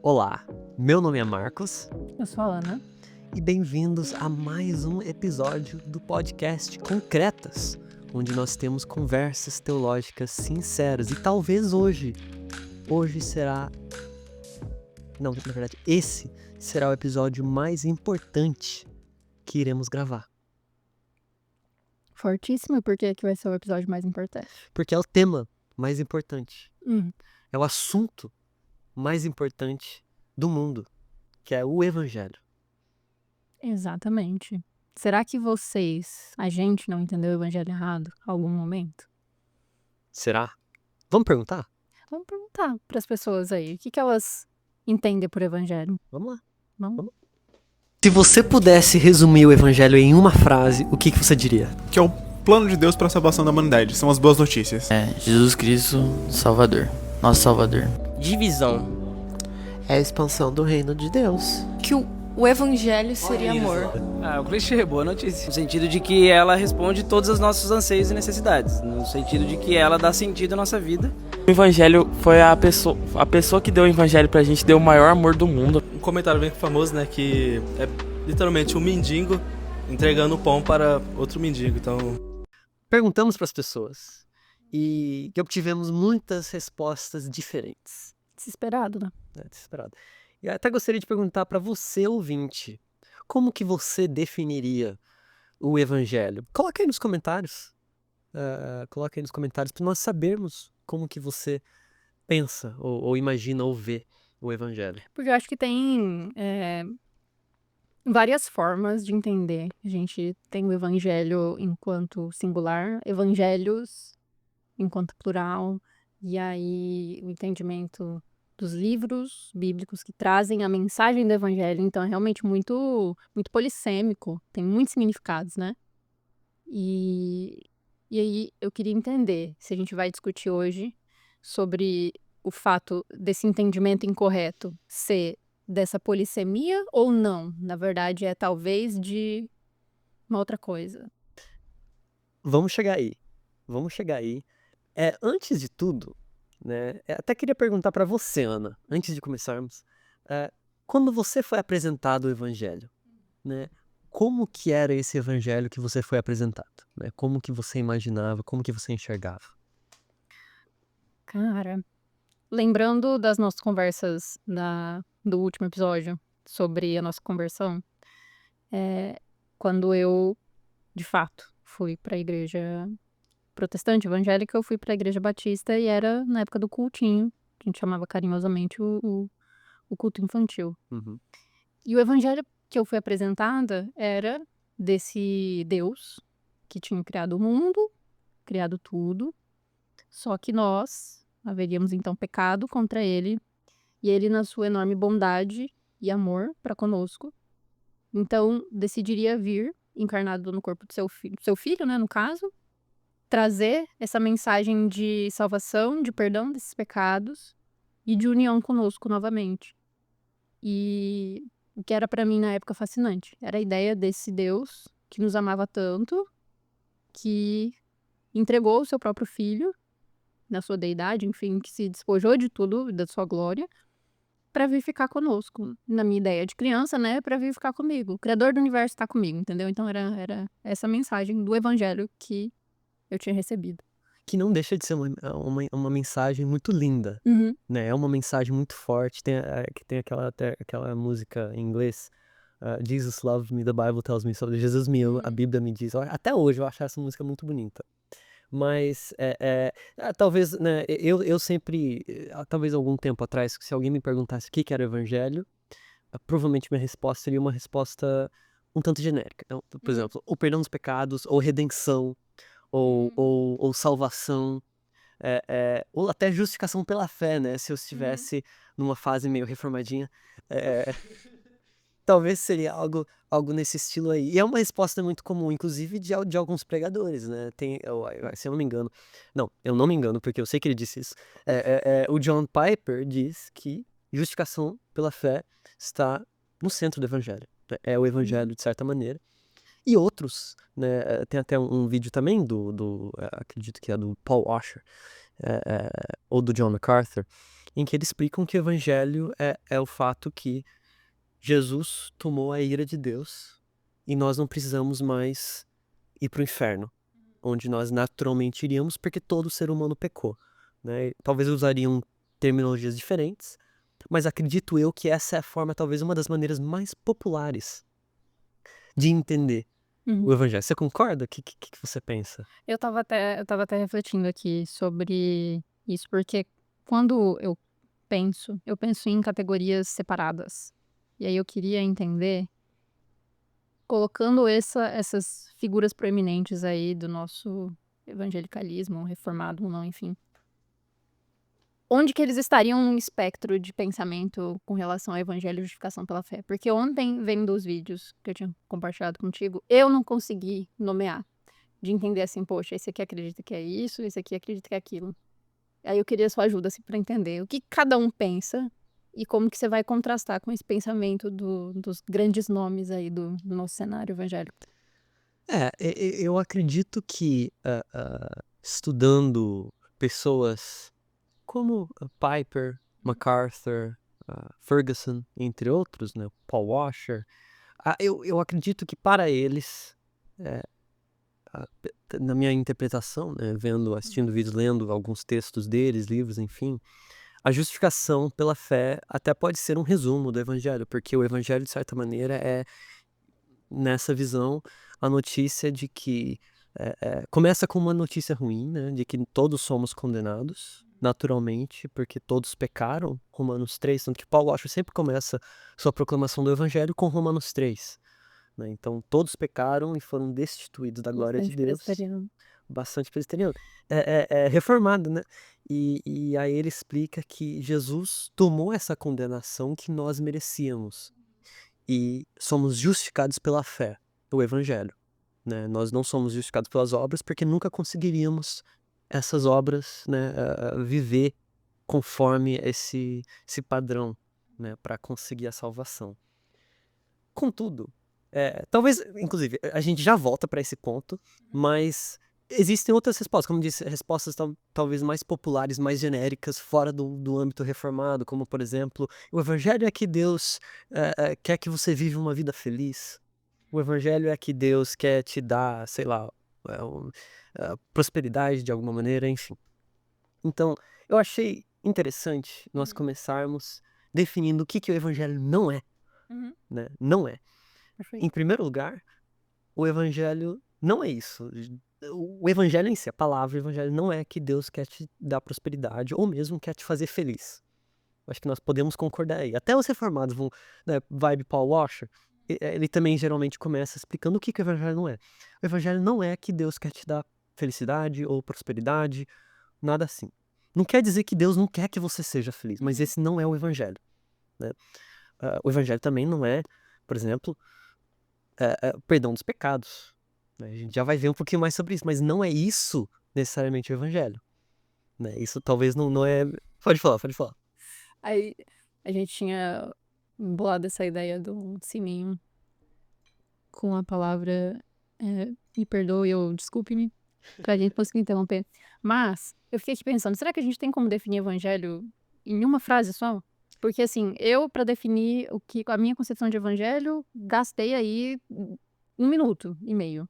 Olá, meu nome é Marcos Eu sou a Ana. e bem-vindos a mais um episódio do podcast Concretas, onde nós temos conversas teológicas sinceras. E talvez hoje será... Não, na verdade, esse será o episódio mais importante que iremos gravar. Fortíssimo, e por que vai ser o episódio mais importante? Porque é o tema mais importante, Hum, é o assunto mais importante do mundo, que é o Evangelho. exatamente. Será que a gente não entendeu o evangelho errado em algum momento? Será? Vamos perguntar? Vamos perguntar para as pessoas aí, o que elas entendem por evangelho? Vamos lá. Vamos? Se você pudesse resumir o Evangelho em uma frase, o que você diria? Que é o plano de Deus para a salvação da humanidade. São as boas notícias. Jesus Cristo, Salvador. Nosso Salvador. Divisão. É a expansão do reino de Deus. Que o evangelho seria amor. O clichê, boa notícia. No sentido de que ela responde todos os nossos anseios e necessidades. No sentido de que ela dá sentido à nossa vida. O Evangelho foi a pessoa que deu o Evangelho pra gente, deu o maior amor do mundo. Um comentário bem famoso, né, que é literalmente um mendigo entregando pão para outro mendigo, então... Perguntamos para as pessoas e obtivemos muitas respostas diferentes. Desesperado, né? Desesperado. E eu até gostaria de perguntar para você, ouvinte, como que você definiria o Evangelho? Coloque aí nos comentários. Coloque aí nos comentários para nós sabermos como que você pensa ou imagina ou vê o Evangelho. Porque eu acho que tem várias formas de entender. A gente tem o evangelho enquanto singular, evangelhos enquanto plural, e aí o entendimento dos livros bíblicos que trazem a mensagem do evangelho. Então é realmente muito, muito polissêmico, tem muitos significados, né? E aí eu queria entender se a gente vai discutir hoje sobre o fato desse entendimento incorreto ser dessa polissemia ou não. Na verdade, é talvez de uma outra coisa. Vamos chegar aí. Antes de tudo, né, até queria perguntar para você, Ana, antes de começarmos, quando você foi apresentado o Evangelho, né, como que era esse Evangelho que você foi apresentado? Né? Como que você imaginava, como que você enxergava? Cara, lembrando das nossas conversas do último episódio sobre a nossa conversão, quando eu, de fato, fui para a igreja protestante evangélica, eu fui para a igreja batista e era na época do cultinho, que a gente chamava carinhosamente o culto infantil. Uhum. E o evangelho que eu fui apresentada era desse Deus que tinha criado o mundo, criado tudo, só que nós haveríamos então pecado contra ele, e ele, na sua enorme bondade e amor para conosco, então decidiria vir encarnado no corpo do seu filho, né, no caso, trazer essa mensagem de salvação, de perdão desses pecados e de união conosco novamente. E o que era para mim na época fascinante era a ideia desse Deus que nos amava tanto, que entregou o seu próprio filho, na sua deidade, enfim, que se despojou de tudo, da sua glória, para vir ficar conosco. Na minha ideia de criança, né, para vir ficar comigo. O Criador do universo está comigo, entendeu? Então era essa mensagem do evangelho que eu tinha recebido. Que não deixa de ser uma mensagem muito linda, Uhum. né? É uma mensagem muito forte, que tem aquela música em inglês, Jesus loves me, the Bible tells me, sobre Jesus me ama, a Bíblia me diz. Até hoje eu acho essa música muito bonita. Mas talvez, né, eu sempre, talvez algum tempo atrás, se alguém me perguntasse o que era o Evangelho, provavelmente minha resposta seria uma resposta um tanto genérica. Então, por exemplo, o perdão dos pecados, ou redenção, ou salvação, ou até justificação pela fé, né? Se eu estivesse numa fase meio reformadinha, talvez seria algo nesse estilo aí. E é uma resposta muito comum, inclusive de alguns pregadores, né? Se eu não me engano... Não, eu não me engano, porque eu sei que ele disse isso. O John Piper diz que justificação pela fé está no centro do evangelho. É o evangelho, de certa maneira. E outros, né? Tem até um vídeo também acredito que é do Paul Washer, ou do John MacArthur, em que eles explicam que o evangelho é o fato que Jesus tomou a ira de Deus e nós não precisamos mais ir para o inferno, onde nós naturalmente iríamos porque todo ser humano pecou, né? Talvez usariam terminologias diferentes, mas acredito eu que essa é a forma, talvez uma das maneiras mais populares de entender o evangelho. Você concorda? O que você pensa? Eu tava até refletindo aqui sobre isso, porque quando eu penso em categorias separadas. E aí eu queria entender, colocando essas figuras proeminentes aí do nosso evangelicalismo, reformado ou não, enfim. Onde que eles estariam num espectro de pensamento com relação ao evangelho e justificação pela fé? Porque ontem, vendo os vídeos que eu tinha compartilhado contigo, eu não consegui nomear. De entender assim, poxa, esse aqui acredita que é isso, esse aqui acredita que é aquilo. Aí eu queria sua ajuda assim, para entender o que cada um pensa e como que você vai contrastar com esse pensamento dos grandes nomes aí do nosso cenário evangélico. Eu acredito que estudando pessoas como Piper, MacArthur, Ferguson, entre outros, né, Paul Washer, eu acredito que para eles, na minha interpretação, né, assistindo vídeos, lendo alguns textos deles, livros, enfim, a justificação pela fé até pode ser um resumo do evangelho, porque o evangelho, de certa maneira, é, nessa visão, a notícia de que começa com uma notícia ruim, né, de que todos somos condenados, naturalmente, porque todos pecaram, Romanos 3, tanto que Paulo acho sempre começa sua proclamação do evangelho com Romanos 3, né, então todos pecaram e foram destituídos da glória de Bastante Deus. presbiteriano. Bastante presbiteriano. É reformado, né? E aí ele explica que Jesus tomou essa condenação que nós merecíamos e somos justificados pela fé, o evangelho, né? Nós não somos justificados pelas obras porque nunca conseguiríamos essas obras, né, viver conforme esse padrão, né, para conseguir a salvação. Contudo, talvez, inclusive, a gente já volta para esse ponto, mas existem outras respostas, como disse, respostas talvez mais populares, mais genéricas, fora do âmbito reformado, como, por exemplo, o evangelho é que Deus quer que você viva uma vida feliz. O evangelho é que Deus quer te dar, sei lá, prosperidade de alguma maneira, enfim. Então, eu achei interessante nós começarmos definindo o que o evangelho não é, né? Não é. Perfeito. Em primeiro lugar, o evangelho não é isso. O evangelho em si, a palavra evangelho, não é que Deus quer te dar prosperidade ou mesmo quer te fazer feliz. Acho que nós podemos concordar aí. Até os reformados vão, né, vibe Paul Washer, ele também geralmente começa explicando o que o evangelho não é. O evangelho não é que Deus quer te dar felicidade ou prosperidade, nada assim. Não quer dizer que Deus não quer que você seja feliz, mas esse não é o evangelho, né? O evangelho também não é, por exemplo, perdão dos pecados, né? A gente já vai ver um pouquinho mais sobre isso, mas não é isso necessariamente o evangelho, né? Isso talvez não é... Pode falar. Aí a gente tinha bolado essa ideia do sininho com a palavra me perdoe ou desculpe-me, pra gente conseguir interromper. Mas eu fiquei aqui pensando, será que a gente tem como definir evangelho em uma frase só? Porque assim, eu pra definir a minha concepção de evangelho, gastei aí 1 minuto e meio.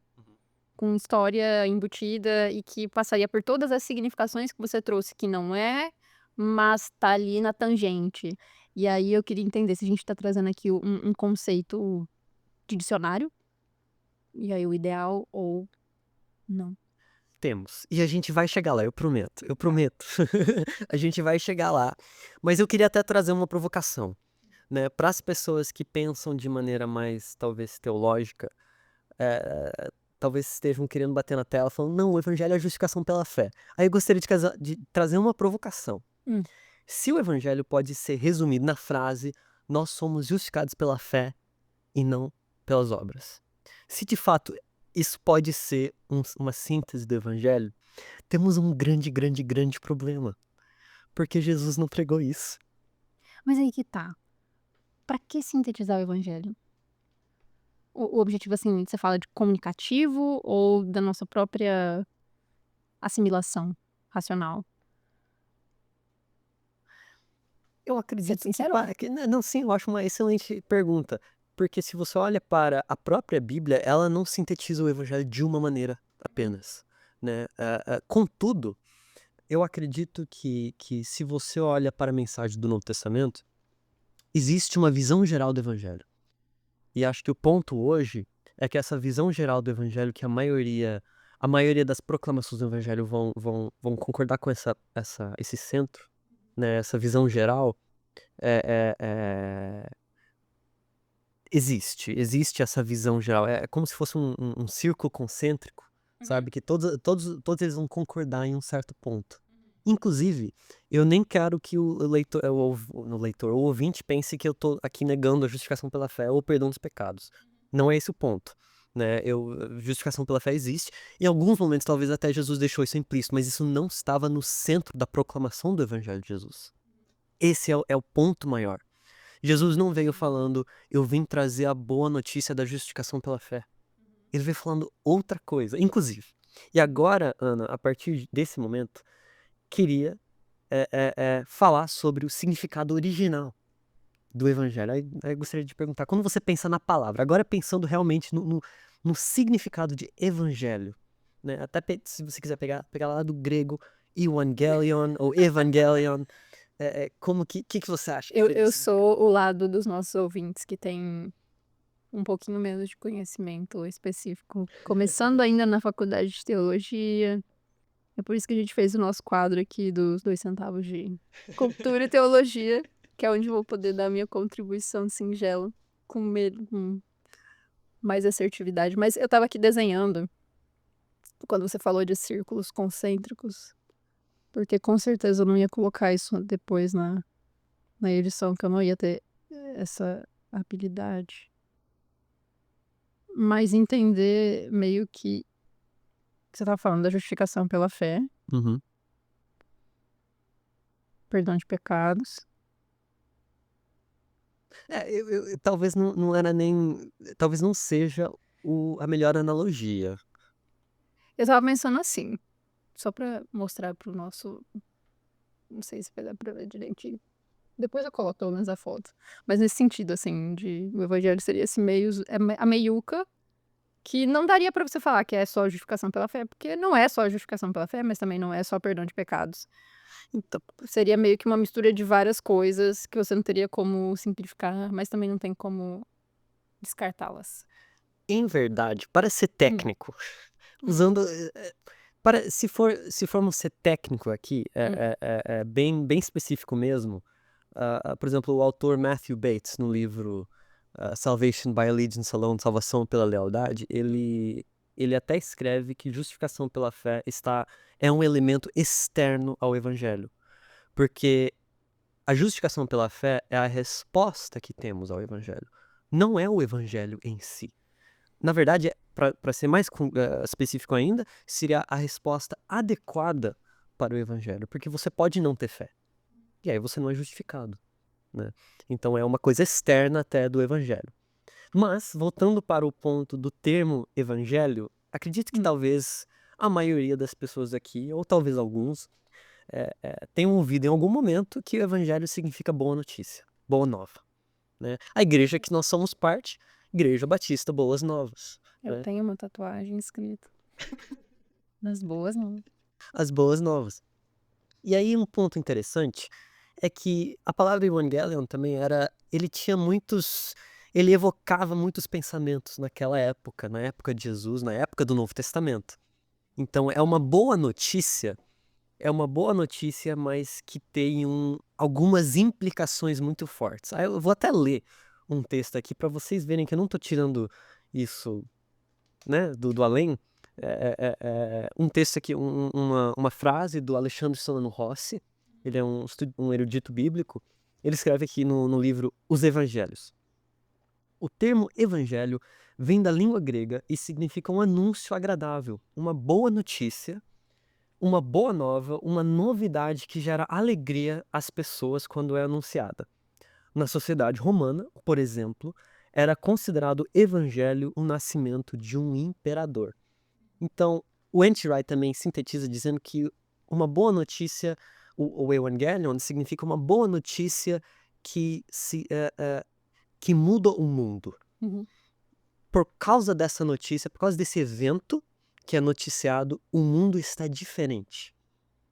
Com história embutida e que passaria por todas as significações que você trouxe, que não é, mas tá ali na tangente. E aí eu queria entender se a gente tá trazendo aqui um conceito de dicionário, e aí o ideal ou não. Temos. E a gente vai chegar lá, eu prometo. A gente vai chegar lá. Mas eu queria até trazer uma provocação, né? Para as pessoas que pensam de maneira mais, talvez, teológica, talvez estejam querendo bater na tela, falando, não, o evangelho é a justificação pela fé. Aí eu gostaria de trazer uma provocação. Se o evangelho pode ser resumido na frase, nós somos justificados pela fé e não pelas obras. Se de fato isso pode ser uma síntese do evangelho, temos um grande problema. Porque Jesus não pregou isso. Mas aí que tá. Pra que sintetizar o evangelho? O objetivo, assim, você fala de comunicativo ou da nossa própria assimilação racional? Eu acredito que, sincero? não, sim, eu acho uma excelente pergunta. Porque se você olha para a própria Bíblia, ela não sintetiza o evangelho de uma maneira apenas, né? Contudo, eu acredito que se você olha para a mensagem do Novo Testamento, existe uma visão geral do evangelho. E acho que o ponto hoje é que essa visão geral do evangelho, que a maioria das proclamações do evangelho vão concordar com esse centro, né? Essa visão geral, existe essa visão geral. É como se fosse um círculo concêntrico, sabe? Que todos eles vão concordar em um certo ponto. Inclusive, eu nem quero que o ouvinte pense que eu tô aqui negando a justificação pela fé ou o perdão dos pecados. Não é esse o ponto, né? Justificação pela fé existe. Em alguns momentos, talvez até Jesus deixou isso implícito, mas isso não estava no centro da proclamação do Evangelho de Jesus. Esse é o ponto maior. Jesus não veio falando, eu vim trazer a boa notícia da justificação pela fé. Ele veio falando outra coisa, inclusive. E agora, Ana, a partir desse momento, queria falar sobre o significado original do evangelho. Aí eu gostaria de perguntar, quando você pensa na palavra, agora pensando realmente no significado de evangelho, né? Até se você quiser pegar lá do grego, evangelion ou evangelion, como que você acha? Eu sou o lado dos nossos ouvintes que tem um pouquinho menos de conhecimento específico. Começando ainda na faculdade de teologia. É por isso que a gente fez o nosso quadro aqui dos 2 centavos de cultura e teologia, que é onde eu vou poder dar a minha contribuição singela com mais assertividade. Mas eu tava aqui desenhando quando você falou de círculos concêntricos, porque com certeza eu não ia colocar isso depois na edição, que eu não ia ter essa habilidade. Mas entender meio que você tava falando da justificação pela fé, Uhum. perdão de pecados. Talvez não era nem. Talvez não seja a melhor analogia. Eu tava pensando assim, só pra mostrar pro nosso. Não sei se vai dar pra ver direitinho. Depois eu coloco pelo menos a foto. Mas nesse sentido, assim, o evangelho seria esse meio. A meiuca, que não daria pra você falar que é só justificação pela fé, porque não é só justificação pela fé, mas também não é só perdão de pecados. Então, seria meio que uma mistura de várias coisas que você não teria como simplificar, mas também não tem como descartá-las. Em verdade, para ser técnico, usando. Se formos ser técnico aqui, bem específico mesmo. Por exemplo, o autor Matthew Bates, no livro Salvation by Allegiance Alone, Salvação pela Lealdade, ele até escreve que justificação pela fé é um elemento externo ao evangelho. Porque a justificação pela fé é a resposta que temos ao evangelho. Não é o evangelho em si. Na verdade, para ser mais específico ainda, seria a resposta adequada para o evangelho. Porque você pode não ter fé. E aí você não é justificado, né? Então é uma coisa externa até do evangelho. Mas, voltando para o ponto do termo evangelho, acredito que talvez a maioria das pessoas aqui, ou talvez alguns, tenham ouvido em algum momento que o evangelho significa boa notícia, boa nova, né? A igreja que nós somos parte, Igreja Batista Boas Novas. Eu né? tenho uma tatuagem escrita. Nas boas, não. As Boas Novas. E aí um ponto interessante é que a palavra Evangelion também ele evocava muitos pensamentos naquela época, na época de Jesus, na época do Novo Testamento. Então é uma boa notícia, mas que tem algumas implicações muito fortes. Aí eu vou até ler um texto aqui para vocês verem que eu não estou tirando isso, né, do além. Um texto aqui, uma frase do Alexandre Solano Rossi. Ele é um erudito bíblico. Ele escreve aqui no livro Os Evangelhos. O termo evangelho vem da língua grega e significa um anúncio agradável, uma boa notícia, uma boa nova, uma novidade que gera alegria às pessoas quando é anunciada. Na sociedade romana, por exemplo, era considerado evangelho o nascimento de um imperador. Então, o N.T. Wright também sintetiza dizendo que uma boa notícia, o Evangelion significa uma boa notícia que muda o mundo. Uhum. Por causa dessa notícia, por causa desse evento que é noticiado, o mundo está diferente.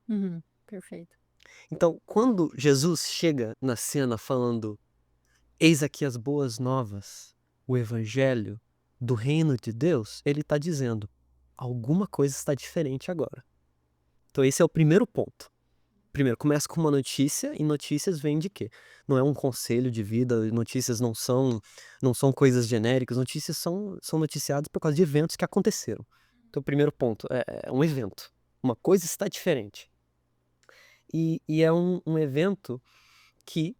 Uhum. Perfeito. Então, quando Jesus chega na cena falando: eis aqui as boas novas, o evangelho do reino de Deus, ele está dizendo: alguma coisa está diferente agora. Então esse é o primeiro ponto. Primeiro, começa com uma notícia, e notícias vêm de quê? Não é um conselho de vida, notícias não são coisas genéricas, notícias são noticiadas por causa de eventos que aconteceram. Então o primeiro ponto é um evento. Uma coisa está diferente. E é um evento que,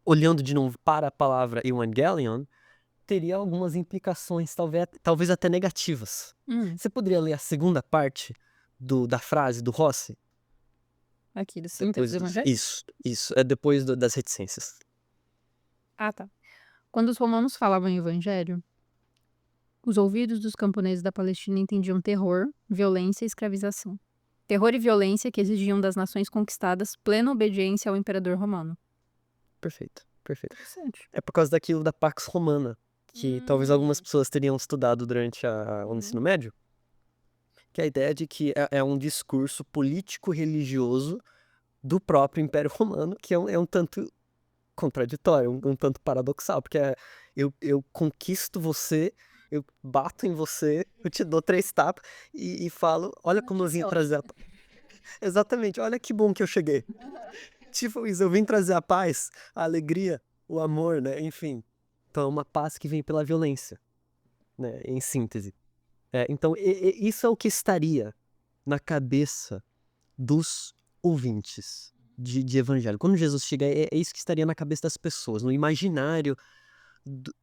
olhando de novo para a palavra Evangelion, teria algumas implicações, talvez até negativas. Você poderia ler a segunda parte da frase do Rossi? Aqui, do síntese do evangelho? Isso. É depois das reticências. Ah, tá. Quando os romanos falavam em evangelho, os ouvidos dos camponeses da Palestina entendiam terror, violência e escravização. Terror e violência que exigiam das nações conquistadas plena obediência ao imperador romano. Perfeito. Interessante. É por causa daquilo da Pax Romana, que talvez algumas pessoas teriam estudado durante o ensino médio, que é a ideia de que é um discurso político-religioso do próprio Império Romano, que é um tanto contraditório, um tanto paradoxal, porque eu conquisto você, eu bato em você, eu te dou 3 tapas e falo: olha como eu vim trazer a paz. Exatamente, olha que bom que eu cheguei. Tipo isso, eu vim trazer a paz, a alegria, o amor, né? Enfim. Então é uma paz que vem pela violência, né? Em síntese. Então isso é o que estaria na cabeça dos ouvintes de evangelho. Quando Jesus chega, é isso que estaria na cabeça das pessoas, no imaginário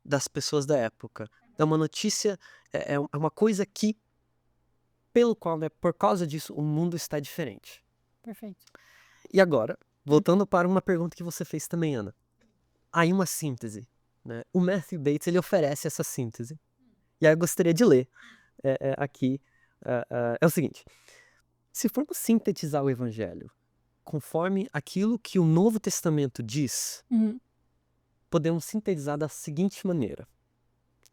das pessoas da época. É uma notícia, é uma coisa que, pelo qual, né, por causa disso, o mundo está diferente. Perfeito. E agora, voltando para uma pergunta que você fez também, Ana. Aí uma síntese, né? O Matthew Bates, ele oferece essa síntese. E aí eu gostaria de ler aqui. É o seguinte: se formos sintetizar o evangelho conforme aquilo que o Novo Testamento diz, podemos sintetizar da seguinte maneira.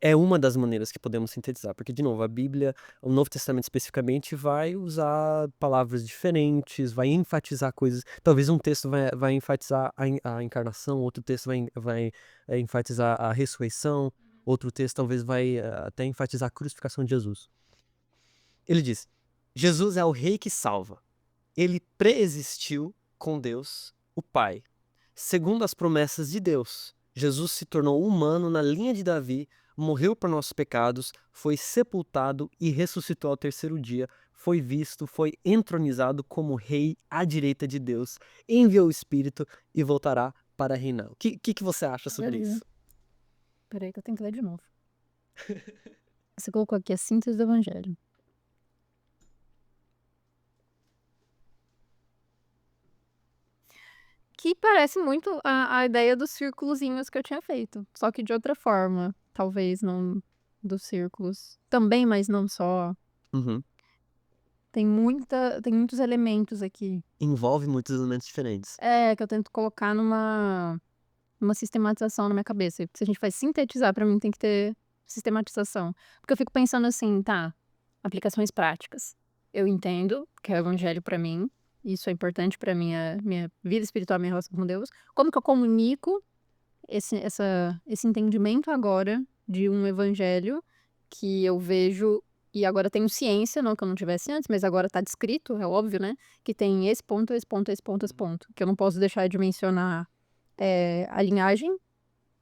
É uma das maneiras que podemos sintetizar, porque, de novo, a Bíblia, o Novo Testamento especificamente, vai usar palavras diferentes, vai enfatizar coisas. Talvez um texto vai enfatizar a encarnação, outro texto vai enfatizar a ressurreição, outro texto talvez vai até enfatizar a crucificação de Jesus. Ele diz: Jesus é o rei que salva. Ele preexistiu com Deus, o Pai. Segundo as promessas de Deus, Jesus se tornou humano na linha de Davi, morreu por nossos pecados, foi sepultado e ressuscitou ao 3º dia, foi visto, foi entronizado como rei à direita de Deus, enviou o Espírito e voltará para reinar. O que você acha sobre isso? Peraí que eu tenho que ler de novo. Você colocou aqui a síntese do evangelho. Que parece muito a ideia dos círculozinhos que eu tinha feito. Só que de outra forma. Talvez não dos círculos. Também, mas não só. Uhum. Tem muitos elementos aqui. Envolve muitos elementos diferentes. Que eu tento colocar numa sistematização na minha cabeça. Se a gente vai sintetizar, pra mim tem que ter sistematização. Porque eu fico pensando assim, tá, aplicações práticas. Eu entendo que é o evangelho pra mim. Isso é importante pra minha vida espiritual, minha relação com Deus. Como que eu comunico esse entendimento agora de um evangelho que eu vejo e agora tenho ciência, não que eu não tivesse antes, mas agora tá descrito, é óbvio, né? Que tem esse ponto, esse ponto, esse ponto, esse ponto. Que eu não posso deixar de mencionar a linhagem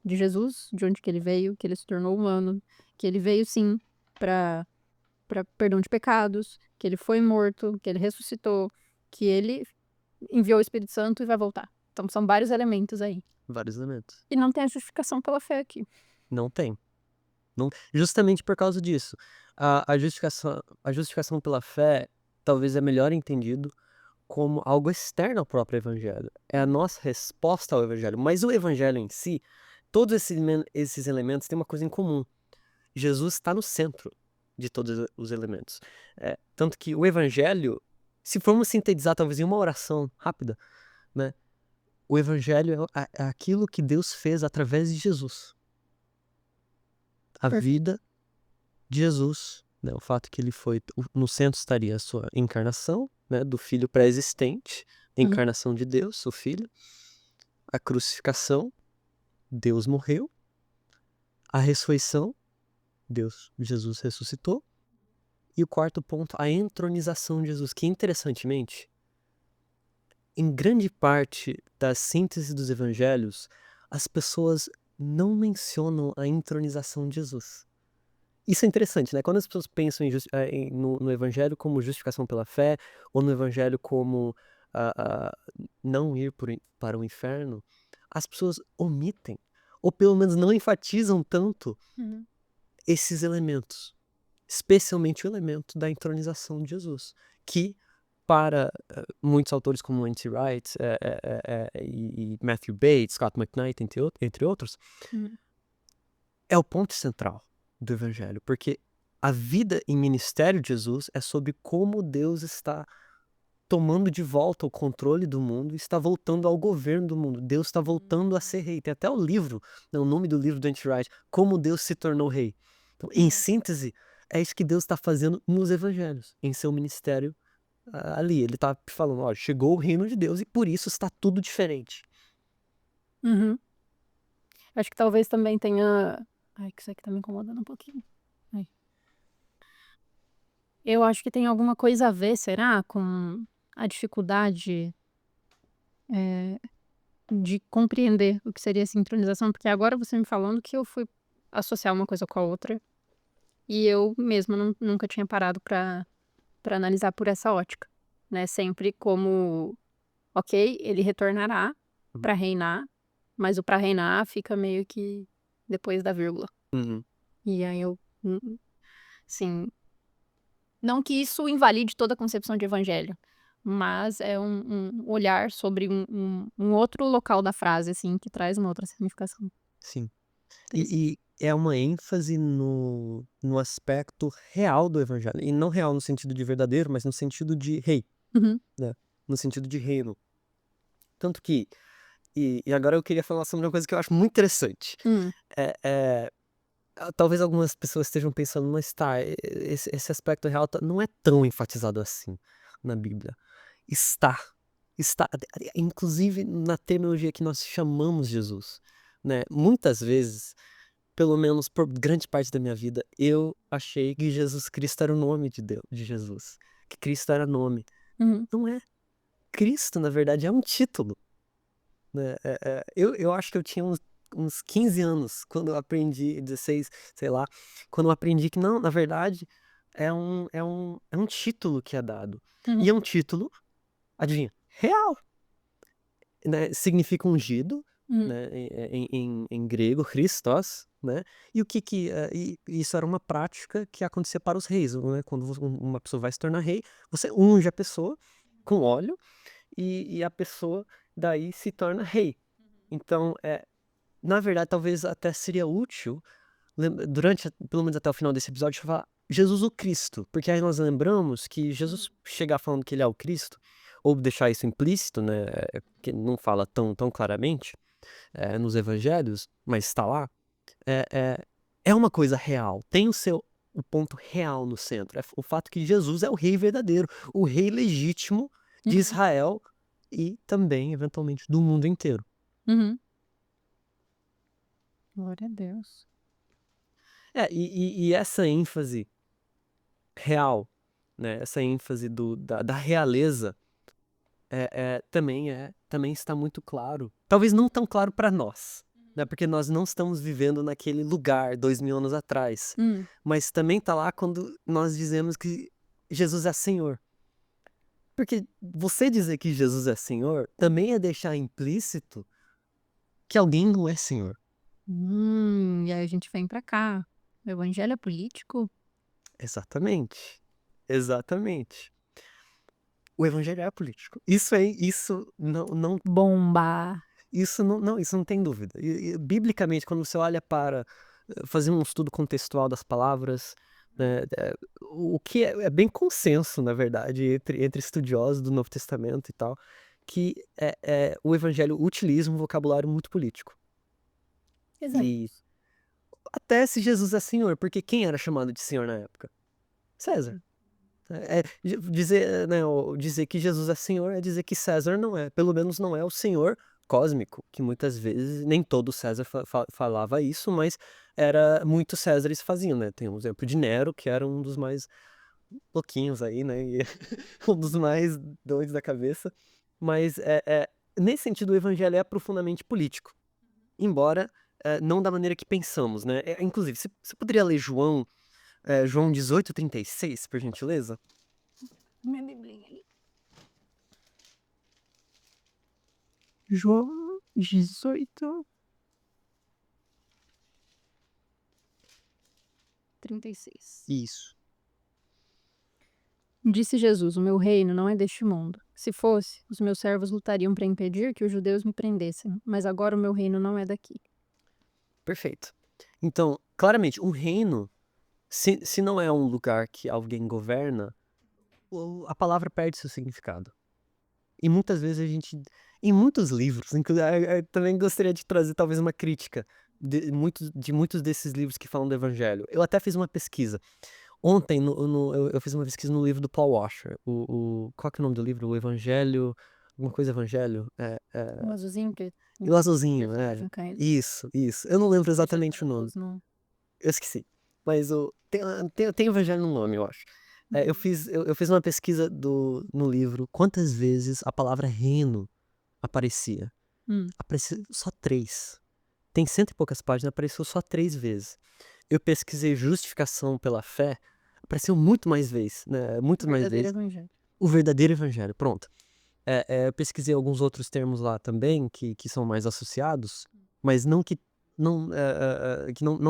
de Jesus, de onde que ele veio, que ele se tornou humano, que ele veio sim para perdão de pecados, que ele foi morto, que ele ressuscitou, que ele enviou o Espírito Santo e vai voltar. Então são vários elementos aí. Vários elementos. E não tem a justificação pela fé aqui. Não tem. Justamente por causa disso. A justificação pela fé talvez é melhor entendido como algo externo ao próprio evangelho. É a nossa resposta ao evangelho. Mas o evangelho em si, todos esses elementos têm uma coisa em comum. Jesus está no centro de todos os elementos. Tanto que o evangelho Se formos sintetizar talvez em uma oração rápida, né? O evangelho é aquilo que Deus fez através de Jesus. A Perfeito. vida de Jesus, né? O fato que ele foi, no centro estaria a sua encarnação, né? Do Filho pré-existente, a Uhum. encarnação de Deus, o Filho, a crucificação, Deus morreu, a ressurreição, Jesus ressuscitou, e o quarto ponto, a entronização de Jesus, que interessantemente, em grande parte da síntese dos evangelhos, as pessoas não mencionam a entronização de Jesus. Isso é interessante, né? Quando as pessoas pensam no evangelho como justificação pela fé, ou no evangelho como não ir para o inferno, as pessoas omitem, ou pelo menos não enfatizam tanto Uhum. esses elementos, especialmente o elemento da entronização de Jesus, que para muitos autores como N.T. Wright e Matthew Bates, Scott McKnight, entre outros, Uhum. é o ponto central do evangelho, porque a vida e ministério de Jesus é sobre como Deus está tomando de volta o controle do mundo, está voltando ao governo do mundo. Deus está voltando a ser rei. Tem até o livro, né, o nome do livro do N.T. Wright, Como Deus se tornou rei. Então, em síntese, é isso que Deus está fazendo nos evangelhos, em seu ministério ali. Ele está falando, ó, chegou o reino de Deus e por isso está tudo diferente. Uhum. Acho que talvez também tenha. Ai, que isso aqui tá me incomodando um pouquinho. Ai. Eu acho que tem alguma coisa a ver, será, com a dificuldade de compreender o que seria sincronização? Porque agora você me falando que eu fui associar uma coisa com a outra e eu mesma nunca tinha parado pra analisar por essa ótica, né? Sempre como, ok, ele retornará pra reinar, mas o pra reinar fica meio que depois da vírgula. Uhum. E aí eu, assim, não que isso invalide toda a concepção de evangelho, mas é um olhar sobre um outro local da frase, assim, que traz uma outra significação. Sim. Interessante. E é uma ênfase no aspecto real do evangelho. E não real no sentido de verdadeiro, mas no sentido de rei, Uhum. né? No sentido de reino. Tanto que, e agora eu queria falar sobre uma coisa que eu acho muito interessante. Talvez algumas pessoas estejam pensando, mas tá, esse aspecto real não é tão enfatizado assim na Bíblia. Está, inclusive na terminologia que nós chamamos Jesus, né? Muitas vezes, pelo menos por grande parte da minha vida, eu achei que Jesus Cristo era o nome de Deus, de Jesus, que Cristo era nome. Uhum. Não é. Cristo, na verdade, é um título, né? Eu acho que eu tinha uns 15 anos quando eu aprendi, 16, sei lá, quando eu aprendi que não, na verdade, é um título que é dado. E é um título, adivinha, real, né? Significa ungido, Uhum. né? Em grego, Christos, né? E o que e isso era uma prática que acontecia para os reis, né? Quando uma pessoa vai se tornar rei, você unge a pessoa com óleo e a pessoa daí se torna rei. Então, na verdade, talvez até seria útil, durante, pelo menos até o final desse episódio, falar Jesus o Cristo, porque aí nós lembramos que Jesus chegar falando que ele é o Cristo, ou deixar isso implícito, né, que não fala tão claramente nos evangelhos, mas está lá, é uma coisa real, tem o ponto real no centro, é o fato que Jesus é o rei verdadeiro, o rei legítimo de Israel e também, eventualmente, do mundo inteiro. Uhum. Glória a Deus. E essa ênfase real, né, essa ênfase da realeza também está muito claro. Talvez não tão claro para nós, né, porque nós não estamos vivendo naquele lugar 2000 anos atrás. Mas também está lá quando nós dizemos que Jesus é Senhor. Porque você dizer que Jesus é Senhor também é deixar implícito que alguém não é Senhor. E aí a gente vem pra cá. O evangelho é político? Exatamente. Exatamente. O evangelho é político. Isso não Bomba. isso não tem dúvida. E biblicamente, quando você olha para fazer um estudo contextual das palavras, né? O que é bem consenso, na verdade, entre estudiosos do Novo Testamento e tal, que o evangelho utiliza um vocabulário muito político. Exato. E até se Jesus é senhor, porque quem era chamado de senhor na época? César. Dizer, né, dizer que Jesus é senhor é dizer que César não é, pelo menos não é o senhor cósmico, que muitas vezes, nem todo César falava isso, mas muitos Césares faziam, né? Tem um exemplo de Nero, que era um dos mais louquinhos aí, né? E um dos mais doidos da cabeça. Mas nesse sentido, o evangelho é profundamente político, embora não da maneira que pensamos, né? Inclusive, você poderia ler João 18:36, por gentileza? Minha biblinha ali. João 18. 36. Isso. Disse Jesus: O meu reino não é deste mundo. Se fosse, os meus servos lutariam para impedir que os judeus me prendessem, mas agora o meu reino não é daqui. Perfeito. Então, claramente, um reino, se não é um lugar que alguém governa, a palavra perde seu significado. E muitas vezes em muitos livros, também gostaria de trazer talvez uma crítica de muitos desses livros que falam do evangelho. Eu até fiz uma pesquisa. Ontem eu fiz uma pesquisa no livro do Paul Washer. Qual que é o nome do livro? O Evangelho. Alguma coisa Evangelho? O azulzinho que. E o azulzinho, personagem caído. Isso. Eu não lembro exatamente o nome. Não. Eu esqueci. Mas tem Evangelho no nome, eu acho. Eu fiz uma pesquisa no livro quantas vezes a palavra reino aparecia. Apareceu só 3. Tem 100 e poucas páginas, apareceu só 3 vezes. Eu pesquisei justificação pela fé, apareceu muito mais vezes, né? Muito mais vezes. Evangelho. O verdadeiro evangelho, pronto. Eu pesquisei alguns outros termos lá também, que são mais associados, mas que não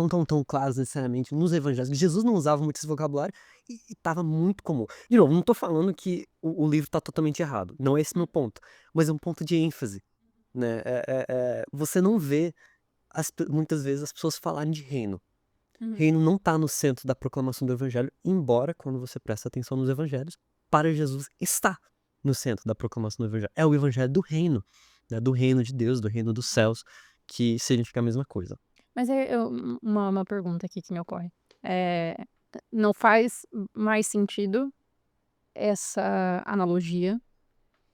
estão tão claros necessariamente nos evangelhos. Jesus não usava muito esse vocabulário e estava muito comum. De novo, não estou falando que o livro está totalmente errado, não é esse meu ponto, mas é um ponto de ênfase, né? Você não vê muitas vezes as pessoas falarem de reino. Reino não está no centro da proclamação do evangelho, embora, quando você presta atenção nos evangelhos, para Jesus está no centro da proclamação do evangelho. É o evangelho do reino, né? Do reino de Deus, do reino dos céus, que significa a mesma coisa. Mas uma pergunta aqui que me ocorre. Não faz mais sentido essa analogia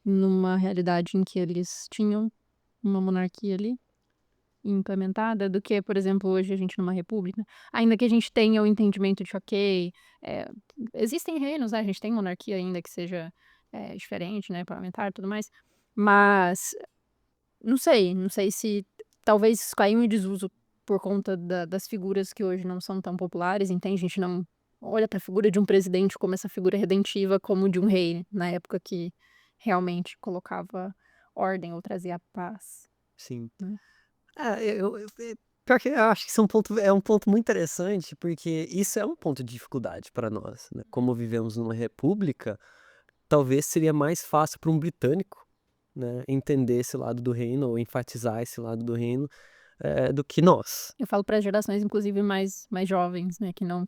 numa realidade em que eles tinham uma monarquia ali implementada do que, por exemplo, hoje a gente numa república, ainda que a gente tenha o entendimento de, ok, existem reinos, né? A gente tem monarquia ainda que seja diferente, né, parlamentar e tudo mais, mas não sei se talvez isso caiu em desuso por conta das figuras que hoje não são tão populares, entende? A gente não olha para a figura de um presidente como essa figura redentiva como de um rei, na época que realmente colocava ordem ou trazia paz. Sim. Né? Pior que eu acho que isso é um ponto muito interessante, porque isso é um ponto de dificuldade para nós, né? Como vivemos numa república, talvez seria mais fácil para um britânico, né, entender esse lado do reino, ou enfatizar esse lado do reino, do que nós. Eu falo para gerações, inclusive, mais jovens, né, que não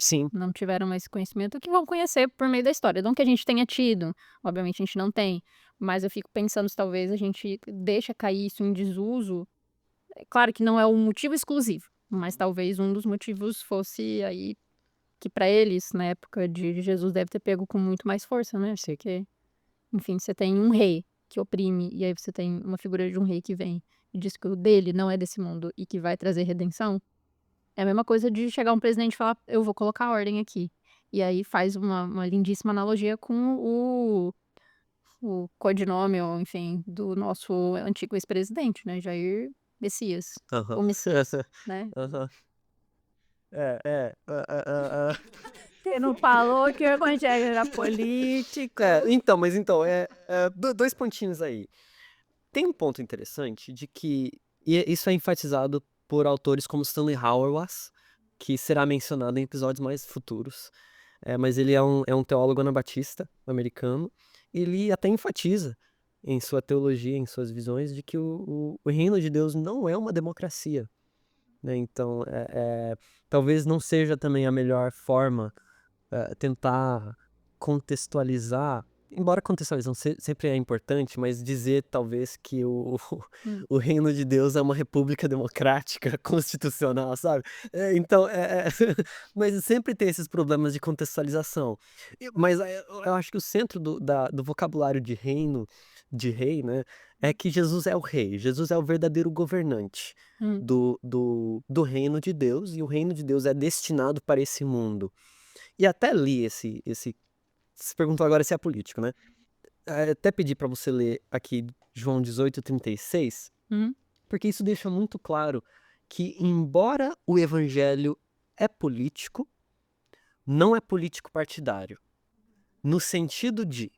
tiveram mais conhecimento, que vão conhecer por meio da história. Não que a gente tenha tido, obviamente a gente não tem, mas eu fico pensando se talvez a gente deixa cair isso em desuso. É claro que não é um motivo exclusivo, mas talvez um dos motivos fosse aí que para eles, na época de Jesus, deve ter pego com muito mais força, né? Porque, enfim, você tem um rei que oprime, e aí você tem uma figura de um rei que vem e diz que o dele não é desse mundo e que vai trazer redenção. É a mesma coisa de chegar um presidente e falar, eu vou colocar ordem aqui. E aí faz uma lindíssima analogia com o codinome, ou enfim, do nosso antigo ex-presidente, né? Jair Messias. O Messias, né? Você não falou que o evangelho era político. Então, 2 pontinhos aí. Tem um ponto interessante de que isso é enfatizado por autores como Stanley Hauerwas, que será mencionado em episódios mais futuros. Mas ele é um teólogo anabatista americano. Ele até enfatiza em sua teologia, em suas visões, de que o reino de Deus não é uma democracia, né? Então, talvez não seja também a melhor forma tentar contextualizar, embora contextualização sempre é importante, mas dizer talvez que o reino de Deus é uma república democrática, constitucional, sabe? Então, mas sempre tem esses problemas de contextualização. Mas eu acho que o centro do vocabulário de reino, de rei, né, é que Jesus é o rei, Jesus é o verdadeiro governante Hum. do reino de Deus, e o reino de Deus é destinado para esse mundo. E até li você perguntou agora se é político, né? Até pedi para você ler aqui João 18:36, Hum. porque isso deixa muito claro que, embora o evangelho é político, não é político partidário. No sentido de,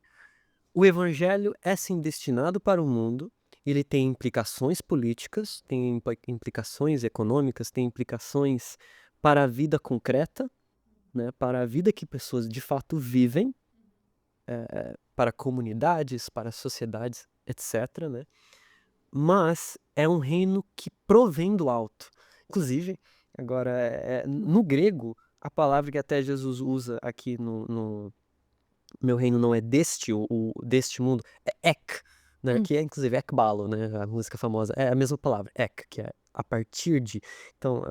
o evangelho é sim destinado para o mundo, ele tem implicações políticas, tem implicações econômicas, tem implicações para a vida concreta, né, para a vida que pessoas de fato vivem, para comunidades, para sociedades, etc., né? Mas é um reino que provém do alto. Inclusive, agora, no grego, a palavra que até Jesus usa aqui no meu reino não é deste mundo, é ek, né? Que é inclusive ekbalo, né? A música famosa, é a mesma palavra, ek, que é a partir de. Então,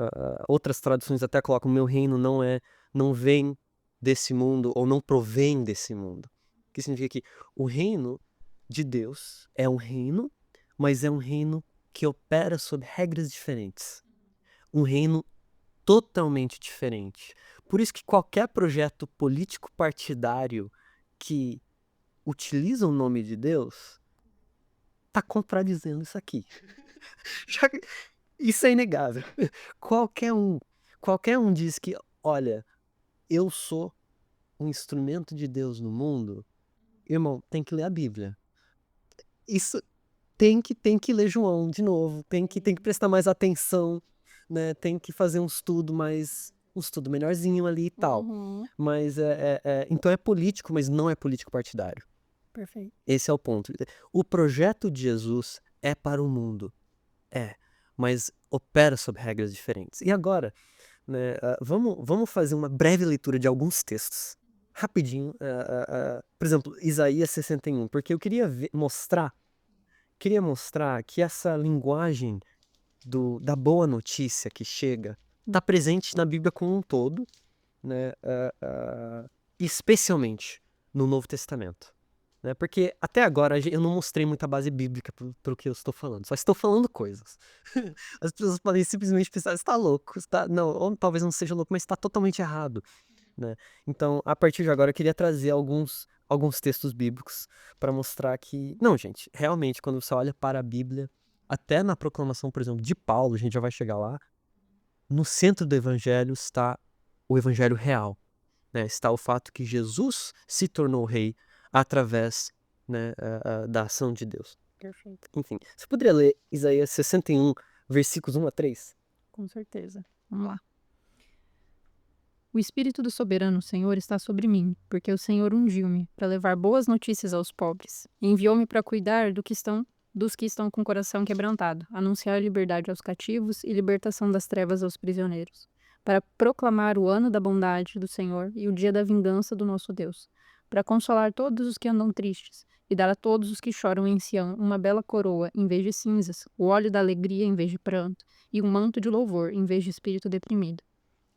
outras traduções até colocam: meu reino não vem desse mundo, ou não provém desse mundo. O que significa que o reino de Deus é um reino, mas é um reino que opera sob regras diferentes. Um reino totalmente diferente. Por isso que qualquer projeto político partidário que utiliza o nome de Deus está contradizendo isso aqui. Isso é inegável. Qualquer um diz que, olha, eu sou um instrumento de Deus no mundo. Irmão, tem que ler a Bíblia. Isso tem que ler João de novo, tem que prestar mais atenção, né? Tem que fazer um estudo melhorzinho ali e tal. Uhum. Mas então é político, mas não é político partidário. Perfeito. Esse é o ponto. O projeto de Jesus é para o mundo, mas opera sob regras diferentes. E agora, né, vamos fazer uma breve leitura de alguns textos, rapidinho. Por exemplo, Isaías 61, porque eu queria mostrar que essa linguagem da boa notícia que chega está presente na Bíblia como um todo, né, especialmente no Novo Testamento. Né, porque até agora eu não mostrei muita base bíblica para o que eu estou falando, só estou falando coisas. As pessoas podem simplesmente pensar: você está louco, não, ou talvez não seja louco, mas está totalmente errado. Né? Então, a partir de agora, eu queria trazer alguns textos bíblicos para mostrar que, não, gente, realmente, quando você olha para a Bíblia, até na proclamação, por exemplo, de Paulo, a gente já vai chegar lá, no centro do evangelho está o evangelho real, né? Está o fato que Jesus se tornou rei através, né, da ação de Deus. Perfeito. Enfim, você poderia ler Isaías 61, versículos 1 a 3? Com certeza. Vamos lá. O Espírito do Soberano Senhor está sobre mim, porque o Senhor ungiu-me para levar boas notícias aos pobres. Enviou-me para cuidar dos que estão com o coração quebrantado, anunciar liberdade aos cativos e libertação das trevas aos prisioneiros, para proclamar o ano da bondade do Senhor e o dia da vingança do nosso Deus, para consolar todos os que andam tristes e dar a todos os que choram em Sião uma bela coroa em vez de cinzas, o óleo da alegria em vez de pranto e um manto de louvor em vez de espírito deprimido.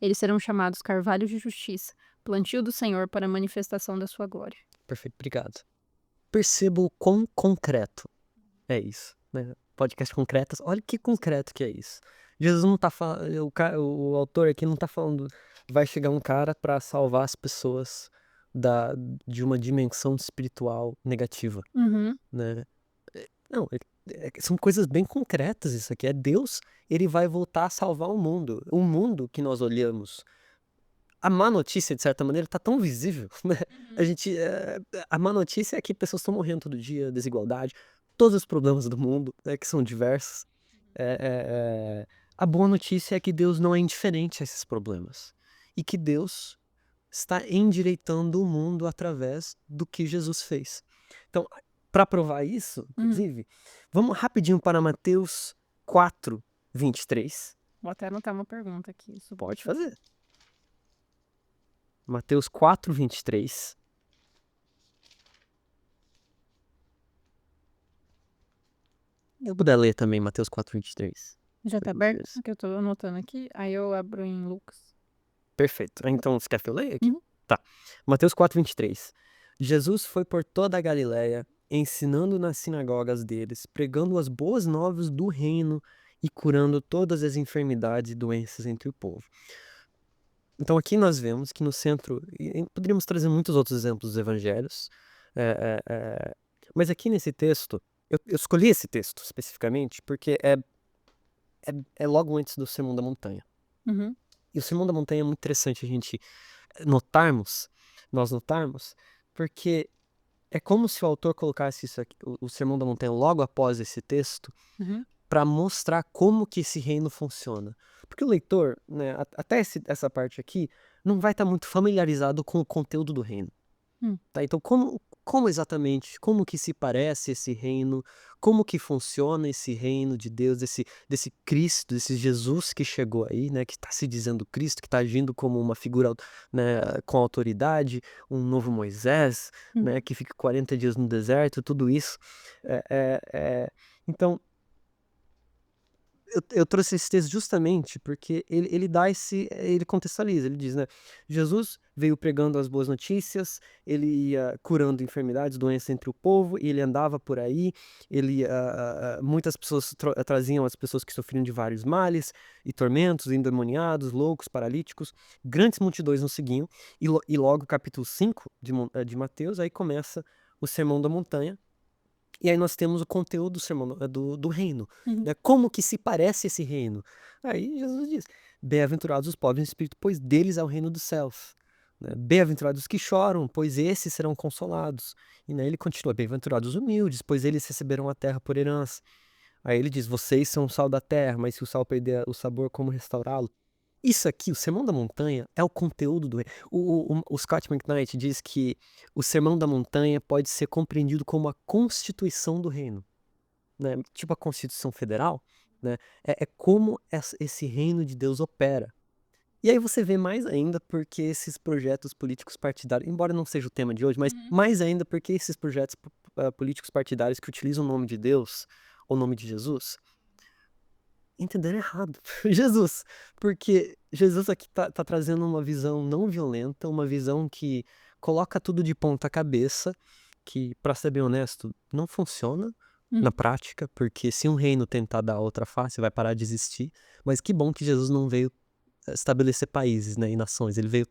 Eles serão chamados carvalhos de justiça, plantio do Senhor para a manifestação da sua glória. Perfeito, obrigado. Perceba o quão concreto é isso, né? Podcast concretas, olha que concreto que é isso. Jesus não tá falando, o autor aqui não tá falando, vai chegar um cara para salvar as pessoas de uma dimensão espiritual negativa, Uhum. né? Não, são coisas bem concretas isso aqui. É Deus, ele vai voltar a salvar o mundo. O mundo que nós olhamos. A má notícia, de certa maneira, tá tão visível, né? A má notícia é que pessoas estão morrendo todo dia, desigualdade, todos os problemas do mundo, né, que são diversos. A boa notícia é que Deus não é indiferente a esses problemas. E que Deus está endireitando o mundo através do que Jesus fez. Então, para provar isso, inclusive, vamos rapidinho para Mateus 4, 23. Vou até anotar uma pergunta aqui. Pode fazer. Mateus 4, 23. Eu puder ler também Mateus 4, 23. Já tá aberto? Que eu tô anotando aqui. Aí eu abro em Lucas. Perfeito. Então, você quer que eu leia aqui? Uhum. Tá. Mateus 4, 23. Jesus foi por toda a Galiléia, ensinando nas sinagogas deles, pregando as boas novas do reino e curando todas as enfermidades e doenças entre o povo. Então, aqui nós vemos que no centro, e poderíamos trazer muitos outros exemplos dos evangelhos, mas aqui nesse texto, eu escolhi esse texto especificamente porque é logo antes do Sermão da Montanha. Uhum. E o Sermão da Montanha é muito interessante a gente nós notarmos, porque é como se o autor colocasse isso aqui, o Sermão da Montanha logo após esse texto, Uhum. para mostrar como que esse reino funciona. Porque o leitor, né, até essa parte aqui, não vai estar muito familiarizado com o conteúdo do reino. Tá? Então, como exatamente, como que se parece esse reino, como que funciona esse reino de Deus, desse Cristo, desse Jesus que chegou aí, né, que está se dizendo Cristo, que está agindo como uma figura, né, com autoridade, um novo Moisés, né, que fica 40 dias no deserto, tudo isso. Então, eu trouxe esse texto justamente porque ele contextualiza, ele diz, né, Jesus veio pregando as boas notícias, ele ia curando enfermidades, doenças entre o povo, e ele andava por aí, muitas pessoas traziam as pessoas que sofriam de vários males e tormentos, endemoniados, loucos, paralíticos, grandes multidões nos seguiam, e logo capítulo 5 de Mateus, aí começa o Sermão da Montanha. E aí nós temos o conteúdo do sermão do reino, né? Como que se parece esse reino? Aí Jesus diz, bem-aventurados os pobres em espírito, pois deles é o reino dos céus. Né? Bem-aventurados os que choram, pois esses serão consolados. E né, ele continua, bem-aventurados os humildes, pois eles receberão a terra por herança. Aí ele diz, vocês são o sal da terra, mas se o sal perder o sabor, como restaurá-lo? Isso aqui, o Sermão da Montanha, é o conteúdo do reino. O Scott McKnight diz que o Sermão da Montanha pode ser compreendido como a constituição do reino, né? Tipo a Constituição Federal, né? É como esse reino de Deus opera. E aí você vê mais ainda porque esses projetos políticos partidários, embora não seja o tema de hoje, mas mais ainda porque esses projetos políticos partidários que utilizam o nome de Deus ou o nome de Jesus, entenderam errado. Jesus, porque Jesus aqui tá trazendo uma visão não violenta, uma visão que coloca tudo de ponta cabeça, que, para ser bem honesto, não funciona na prática, porque se um reino tentar dar outra face, vai parar de existir. Mas que bom que Jesus não veio estabelecer países, né, e nações, ele veio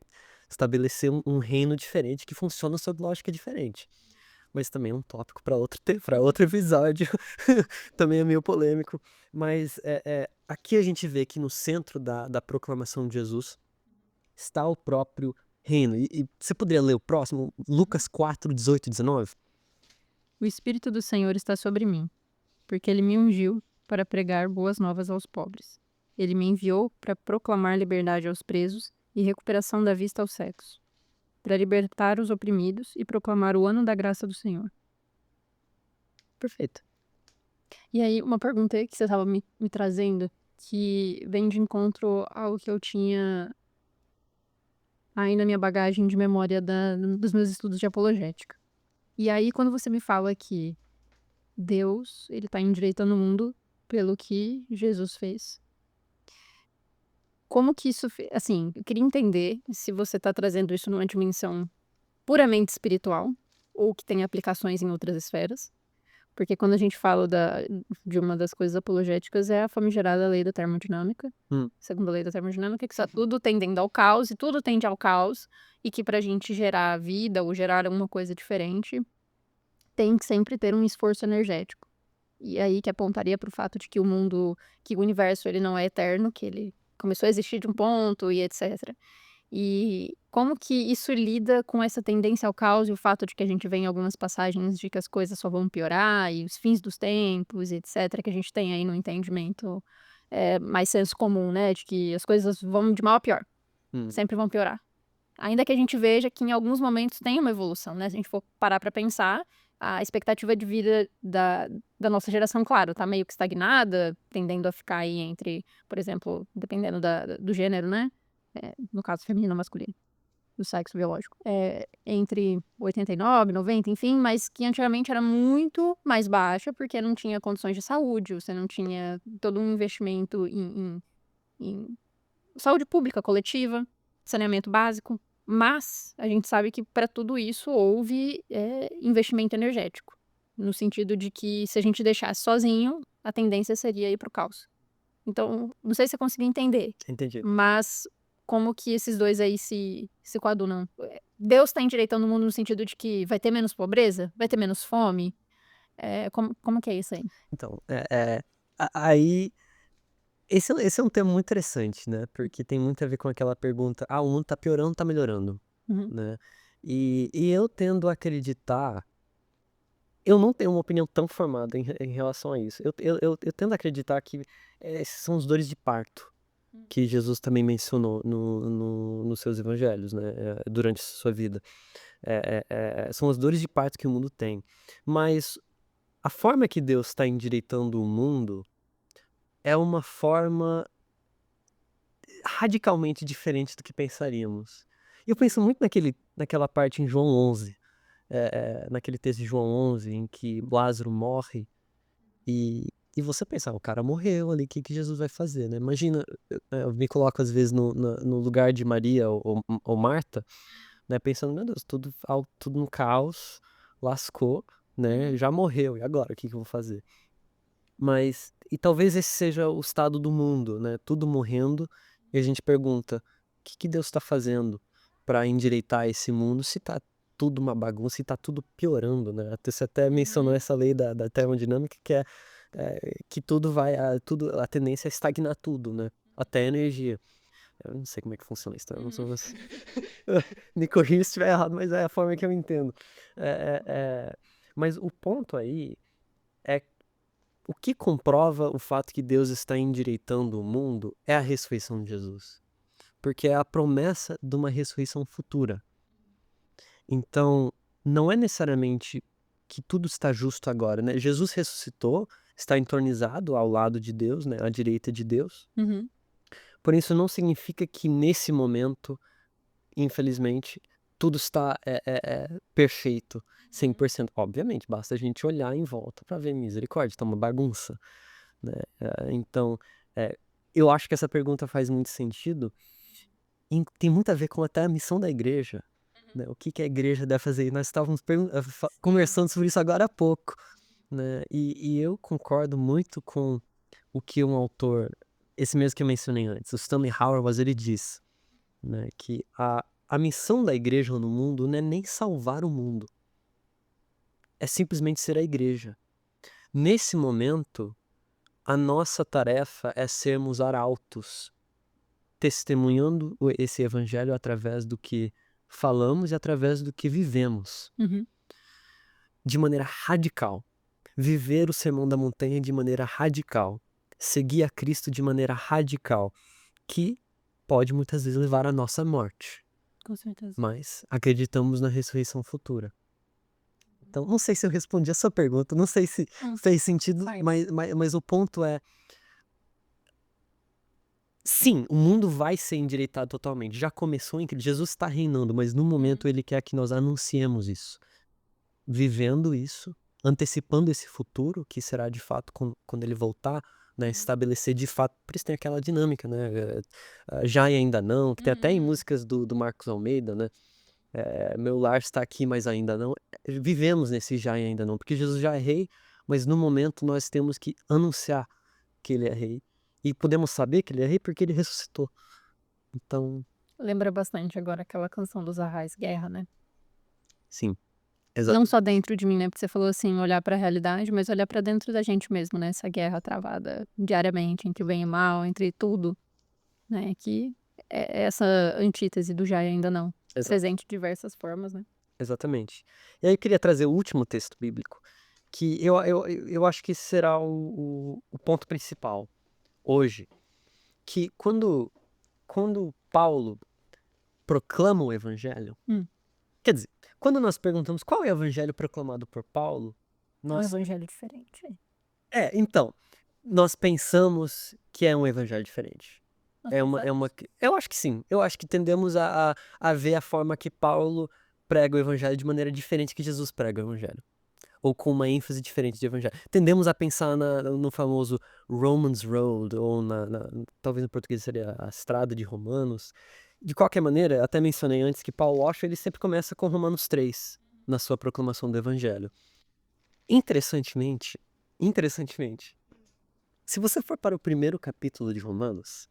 estabelecer um reino diferente que funciona sob lógica diferente. Mas também é um tópico para outro episódio, também é meio polêmico, mas aqui a gente vê que no centro da proclamação de Jesus está o próprio reino. E você poderia ler o próximo? Lucas 4, 18 e 19? O Espírito do Senhor está sobre mim, porque ele me ungiu para pregar boas novas aos pobres. Ele me enviou para proclamar liberdade aos presos e recuperação da vista aos cegos, para libertar os oprimidos e proclamar o ano da graça do Senhor. Perfeito. E aí, uma pergunta aí que você estava me trazendo, que vem de encontro ao que eu tinha aí na minha bagagem de memória dos meus estudos de apologética. E aí, quando você me fala que Deus, ele está endireitando o mundo pelo que Jesus fez, como que isso... Assim, eu queria entender se você está trazendo isso numa dimensão puramente espiritual ou que tem aplicações em outras esferas. Porque quando a gente fala de uma das coisas apologéticas é a famigerada lei da termodinâmica. Segundo a lei da termodinâmica, que tudo tendendo ao caos e tudo tende ao caos. E que pra gente gerar vida ou gerar alguma coisa diferente, tem que sempre ter um esforço energético. E aí que apontaria pro fato de que que o universo ele não é eterno, que ele começou a existir de um ponto e etc. E como que isso lida com essa tendência ao caos e o fato de que a gente vê em algumas passagens de que as coisas só vão piorar e os fins dos tempos, etc., que a gente tem aí no entendimento mais senso comum, né? De que as coisas vão de mal a pior. Sempre vão piorar. Ainda que a gente veja que em alguns momentos tem uma evolução, né? Se a gente for parar para pensar, a expectativa de vida da nossa geração, claro, tá meio que estagnada, tendendo a ficar aí entre, por exemplo, dependendo do gênero, né? No caso, feminino ou masculino. do sexo biológico. Entre 89, 90, enfim, mas que antigamente era muito mais baixa, porque não tinha condições de saúde, você não tinha todo um investimento em saúde pública coletiva, saneamento básico. Mas a gente sabe que para tudo isso houve investimento energético. No sentido de que se a gente deixasse sozinho, a tendência seria ir pro caos. Então, não sei se eu consegui entender, Entendi. mas como que esses dois aí se coadunam? Deus tá endireitando o mundo no sentido de que vai ter menos pobreza? Vai ter menos fome? Como que é isso aí? Então, aí, esse é um tema muito interessante, né? Porque tem muito a ver com aquela pergunta, o mundo tá piorando ou tá melhorando, Uhum. né? E eu tendo a acreditar, eu não tenho uma opinião tão formada em relação a isso. Eu tendo a acreditar que esses são os dores de parto que Jesus também mencionou nos seus evangelhos, né? Durante a sua vida. São as dores de parto que o mundo tem. Mas a forma que Deus está endireitando o mundo é uma forma radicalmente diferente do que pensaríamos. E eu penso muito naquela parte em João 11, naquele texto de João 11, em que Lázaro morre e você pensa, o cara morreu ali, o que Jesus vai fazer, né? Imagina, eu me coloco às vezes no lugar de Maria ou Marta, né? Pensando, meu Deus, tudo no caos, lascou, né? Já morreu, e agora? O que eu vou fazer? Mas, e talvez esse seja o estado do mundo, né? Tudo morrendo, e a gente pergunta, o que Deus está fazendo para endireitar esse mundo se tá tudo uma bagunça e tá tudo piorando, né? Você até mencionou essa lei da termodinâmica, que é que tudo a tendência é estagnar tudo, né? Até a energia. Eu não sei como é que funciona isso, tá? Eu não sou me corrija se estiver errado, mas é a forma que eu entendo. Mas o ponto aí é o que comprova o fato que Deus está endireitando o mundo é a ressurreição de Jesus. Porque é a promessa de uma ressurreição futura. Então, não é necessariamente que tudo está justo agora, né? Jesus ressuscitou, está entronizado ao lado de Deus, né? À direita de Deus. Uhum. Porém, isso não significa que nesse momento, infelizmente, tudo está perfeito, 100%. Obviamente, basta a gente olhar em volta para ver misericórdia, está uma bagunça, né? Então, eu acho que essa pergunta faz muito sentido e tem muito a ver com até a missão da igreja, né? O que a igreja deve fazer? Nós estávamos conversando sobre isso agora há pouco, né? E eu concordo muito com o que um autor, esse mesmo que eu mencionei antes, o Stanley Hauerwas, ele diz, né, que a missão da igreja no mundo não é nem salvar o mundo, é simplesmente ser a igreja. Nesse momento, a nossa tarefa é sermos arautos, testemunhando esse evangelho através do que falamos e através do que vivemos, Uhum. de maneira radical. Viver o Sermão da Montanha de maneira radical, seguir a Cristo de maneira radical, que pode muitas vezes levar à nossa morte. Com certeza. Mas acreditamos na ressurreição futura. Então, não sei se eu respondi a sua pergunta, não sei se fez sentido, Vai. mas o ponto é, sim, o mundo vai ser endireitado totalmente. Já começou em Cristo, Jesus está reinando, mas no momento ele quer que nós anunciemos isso, vivendo isso, antecipando esse futuro, que será de fato quando ele voltar, né, estabelecer de fato, por isso tem aquela dinâmica, né, já e ainda não, que tem até em músicas do Marcos Almeida, né, meu lar está aqui, mas ainda não. Vivemos nesse já e ainda não, porque Jesus já é rei, mas no momento nós temos que anunciar que ele é rei, e podemos saber que ele é rei porque ele ressuscitou. Então, Lembra bastante agora aquela canção dos Arrais, Guerra, né? sim, exato. Não só dentro de mim, né? Porque você falou assim, olhar pra realidade, mas olhar pra dentro da gente mesmo, né? Essa guerra travada diariamente entre o bem e o mal, entre tudo, né? Que é essa antítese do já e ainda não. Exato. Presente de diversas formas, né? Exatamente. E aí eu queria trazer o último texto bíblico, que eu acho que esse será o ponto principal hoje, que quando Paulo proclama o evangelho, quer dizer, quando nós perguntamos qual é o evangelho proclamado por Paulo, É um nós evangelho diferente. então, nós pensamos que é um evangelho diferente. Eu acho que sim. Eu acho que tendemos a ver a forma que Paulo prega o evangelho de maneira diferente que Jesus prega o evangelho. Ou com uma ênfase diferente de evangelho. Tendemos a pensar no famoso Romans Road, ou talvez no português seria a estrada de Romanos. De qualquer maneira, até mencionei antes que Paul Washer, ele sempre começa com Romanos 3, na sua proclamação do evangelho. Interessantemente, se você for para o primeiro capítulo de Romanos,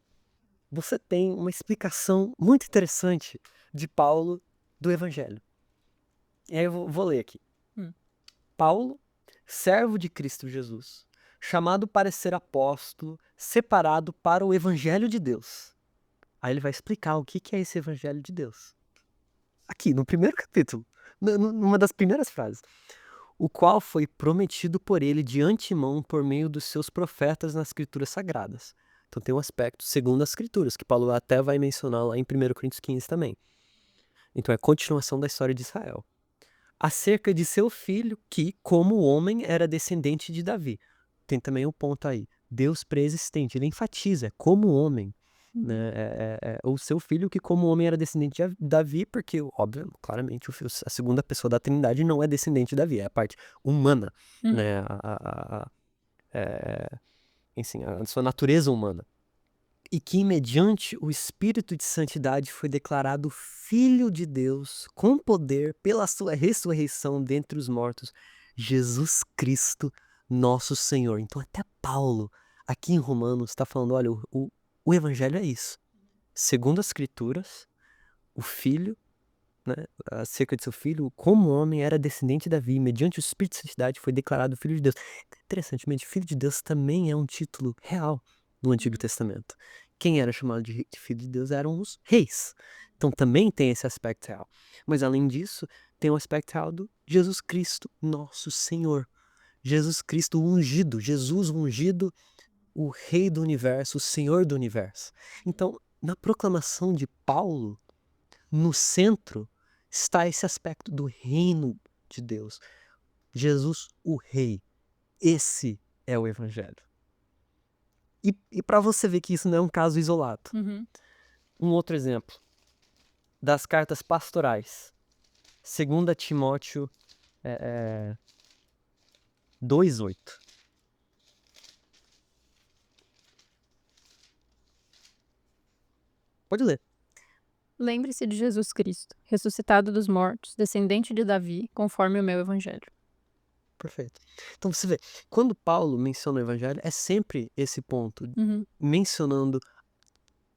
você tem uma explicação muito interessante de Paulo do evangelho. E aí eu vou ler aqui. Paulo, servo de Cristo Jesus, chamado para ser apóstolo, separado para o evangelho de Deus. Aí ele vai explicar o que é esse evangelho de Deus. Aqui, no primeiro capítulo, numa das primeiras frases. O qual foi prometido por ele de antemão por meio dos seus profetas nas escrituras sagradas. Então tem um aspecto segundo as escrituras, que Paulo até vai mencionar lá em 1 Coríntios 15 também. Então é a continuação da história de Israel. Acerca de seu filho que, como homem, era descendente de Davi. Tem também um ponto aí. Deus pré-existente. Ele enfatiza, como homem. Né? O seu filho que, como homem, era descendente de Davi, porque, óbvio, claramente, a segunda pessoa da Trindade não é descendente de Davi. É a parte humana. Né? A sua natureza humana. E que, mediante o Espírito de Santidade, foi declarado Filho de Deus, com poder, pela sua ressurreição dentre os mortos, Jesus Cristo, nosso Senhor. Então, até Paulo, aqui em Romanos, está falando, olha, o Evangelho é isso. Segundo as Escrituras, o Filho, né, acerca de seu filho, como homem, era descendente de Davi, mediante o Espírito de Santidade, foi declarado Filho de Deus. Interessantemente, Filho de Deus também é um título real no Antigo Testamento. Quem era chamado de Filho de Deus eram os reis. Então também tem esse aspecto real. Mas além disso, tem o aspecto real do Jesus Cristo, nosso Senhor. Jesus Cristo ungido, Jesus ungido, o Rei do Universo, o Senhor do Universo. Então, na proclamação de Paulo, no centro está esse aspecto do reino de Deus. Jesus, o Rei. Esse é o Evangelho. E para você ver que isso não é um caso isolado. Um outro exemplo das cartas pastorais. 2 Timóteo 2:8. Pode ler. Lembre-se de Jesus Cristo, ressuscitado dos mortos, descendente de Davi, conforme o meu evangelho. Perfeito. Então você vê, quando Paulo menciona o evangelho, é sempre esse ponto, mencionando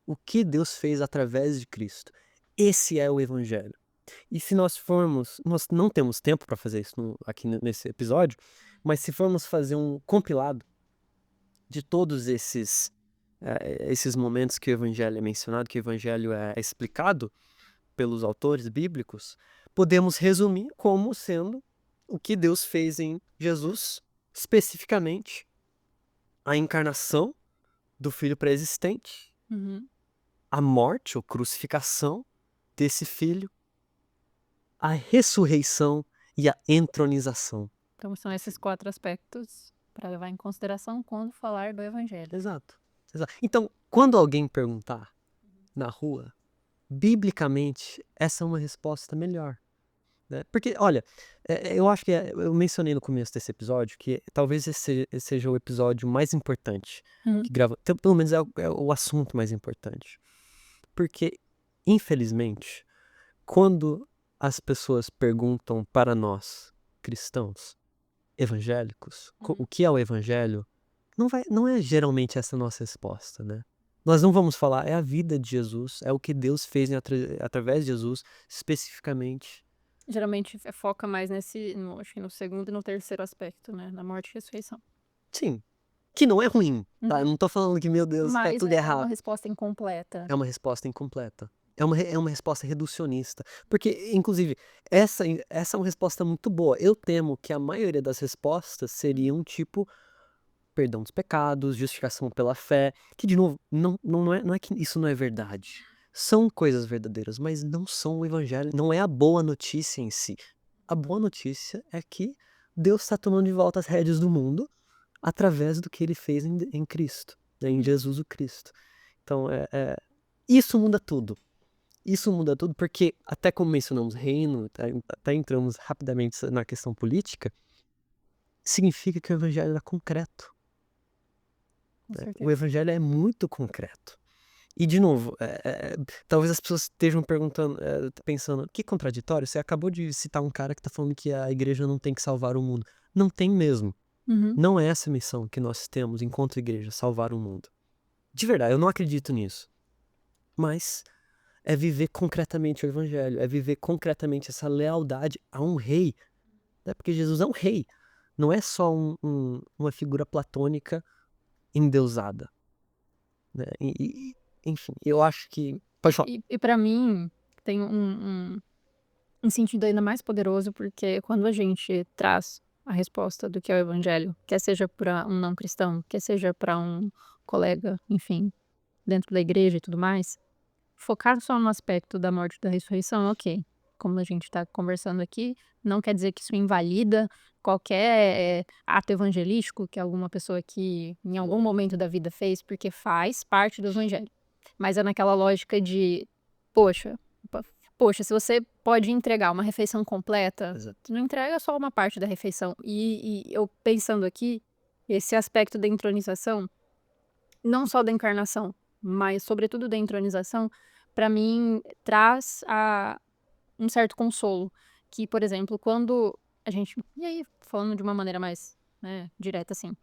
o que Deus fez através de Cristo. Esse é o evangelho. E se nós não temos tempo para fazer isso aqui nesse episódio, mas se formos fazer um compilado de todos esses momentos que o evangelho é mencionado, que o evangelho é explicado pelos autores bíblicos, podemos resumir como sendo o que Deus fez em Jesus, especificamente a encarnação do Filho pré-existente, a morte ou crucificação desse Filho, a ressurreição e a entronização. Então são esses 4 aspectos para levar em consideração quando falar do evangelho. Exato. Então, quando alguém perguntar na rua, biblicamente, essa é uma resposta melhor. Né? Porque, olha, eu acho que eu mencionei no começo desse episódio que talvez esse seja o episódio mais importante que grava. Então, pelo menos é o assunto mais importante. Porque, infelizmente, quando as pessoas perguntam para nós, cristãos, evangélicos, o que é o evangelho, não é geralmente essa a nossa resposta, né? Nós não vamos falar, é a vida de Jesus, é o que Deus fez através de Jesus, especificamente. Geralmente foca mais acho que no segundo e no terceiro aspecto, né? Na morte e ressurreição. Sim. Que não é ruim, tá? Eu não tô falando que, meu Deus, Mas tudo é errado. uma resposta incompleta. É uma resposta incompleta. É uma resposta reducionista. Porque, inclusive, essa é uma resposta muito boa. Eu temo que a maioria das respostas seriam tipo perdão dos pecados, justificação pela fé, que, de novo, não é que isso não é verdade. São coisas verdadeiras, mas não são o evangelho, não é a boa notícia em si. A boa notícia é que Deus está tomando de volta as rédeas do mundo através do que ele fez em Cristo, né, em Jesus o Cristo. Então, isso muda tudo. Isso muda tudo porque, até como mencionamos reino, até entramos rapidamente na questão política, significa que o evangelho é concreto. Com O certeza. evangelho é muito concreto. E, de novo, talvez as pessoas estejam pensando, que contraditório, você acabou de citar um cara que está falando que a igreja não tem que salvar o mundo. Não tem mesmo. Uhum. Não é essa a missão que nós temos enquanto igreja, salvar o mundo. De verdade, eu não acredito nisso. Mas é viver concretamente o evangelho, é viver concretamente essa lealdade a um rei. Né? Porque Jesus é um rei. Não é só uma figura platônica endeusada. Né? Enfim, eu acho que... Pode falar. E para mim, tem um sentido ainda mais poderoso, porque quando a gente traz a resposta do que é o evangelho, quer seja para um não cristão, quer seja para um colega, enfim, dentro da igreja e tudo mais, focar só no aspecto da morte e da ressurreição, ok. Como a gente está conversando aqui, não quer dizer que isso invalida qualquer ato evangelístico que alguma pessoa que em algum momento da vida fez, porque faz parte do evangelho. Mas é naquela lógica de, poxa, se você pode entregar uma refeição completa, Exato. não entrega só uma parte da refeição. E eu pensando aqui, esse aspecto da entronização, não só da encarnação, mas sobretudo da entronização, para mim traz um certo consolo. Que, por exemplo, quando a gente. E aí, falando de uma maneira mais, né, direta assim.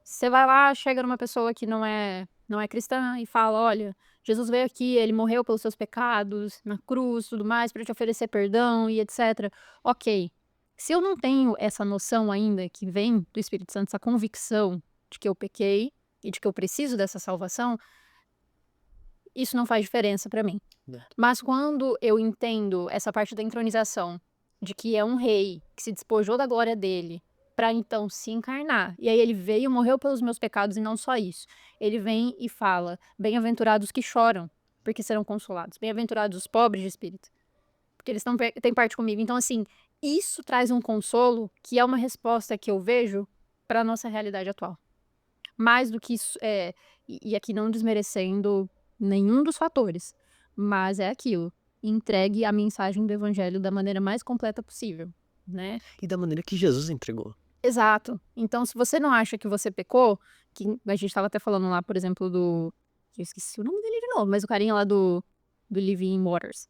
Você vai lá, chega numa pessoa que não é cristã e fala: olha, Jesus veio aqui, ele morreu pelos seus pecados, na cruz, tudo mais, para te oferecer perdão e etc. Ok. Se eu não tenho essa noção ainda que vem do Espírito Santo, essa convicção de que eu pequei e de que eu preciso dessa salvação, isso não faz diferença para mim. Né. Mas quando eu entendo essa parte da entronização, de que é um rei que se despojou da glória dele para então se encarnar, e aí ele veio e morreu pelos meus pecados, e não só isso, ele vem e fala: bem-aventurados que choram, porque serão consolados, bem-aventurados os pobres de espírito, porque eles têm parte comigo. Então, assim, isso traz um consolo que é uma resposta que eu vejo para a nossa realidade atual. Mais do que isso, e aqui não desmerecendo nenhum dos fatores, mas é aquilo, entregue a mensagem do evangelho da maneira mais completa possível, né? E da maneira que Jesus entregou. Exato. Então, se você não acha que você pecou, que a gente estava até falando lá, por exemplo, eu esqueci o nome dele de novo, mas o carinha lá do Living Waters,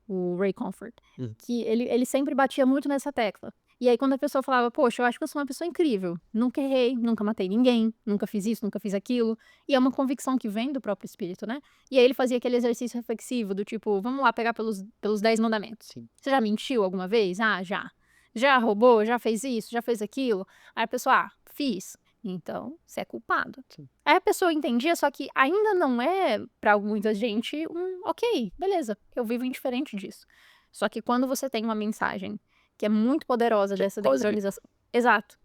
o Ray Comfort, que ele sempre batia muito nessa tecla. E aí, quando a pessoa falava: poxa, eu acho que eu sou uma pessoa incrível, nunca errei, nunca matei ninguém, nunca fiz isso, nunca fiz aquilo, e é uma convicção que vem do próprio Espírito, né? E aí ele fazia aquele exercício reflexivo do tipo: vamos lá pegar pelos 10 mandamentos. Sim. Você já mentiu alguma vez? Ah, já. Já roubou? Já fez isso? Já fez aquilo? Aí a pessoa: fiz. Então, você é culpado. Sim. Aí a pessoa entendia, só que ainda não é, pra muita gente, ok, beleza, eu vivo indiferente disso. Só que quando você tem uma mensagem que é muito poderosa dessa descentralização. Exato.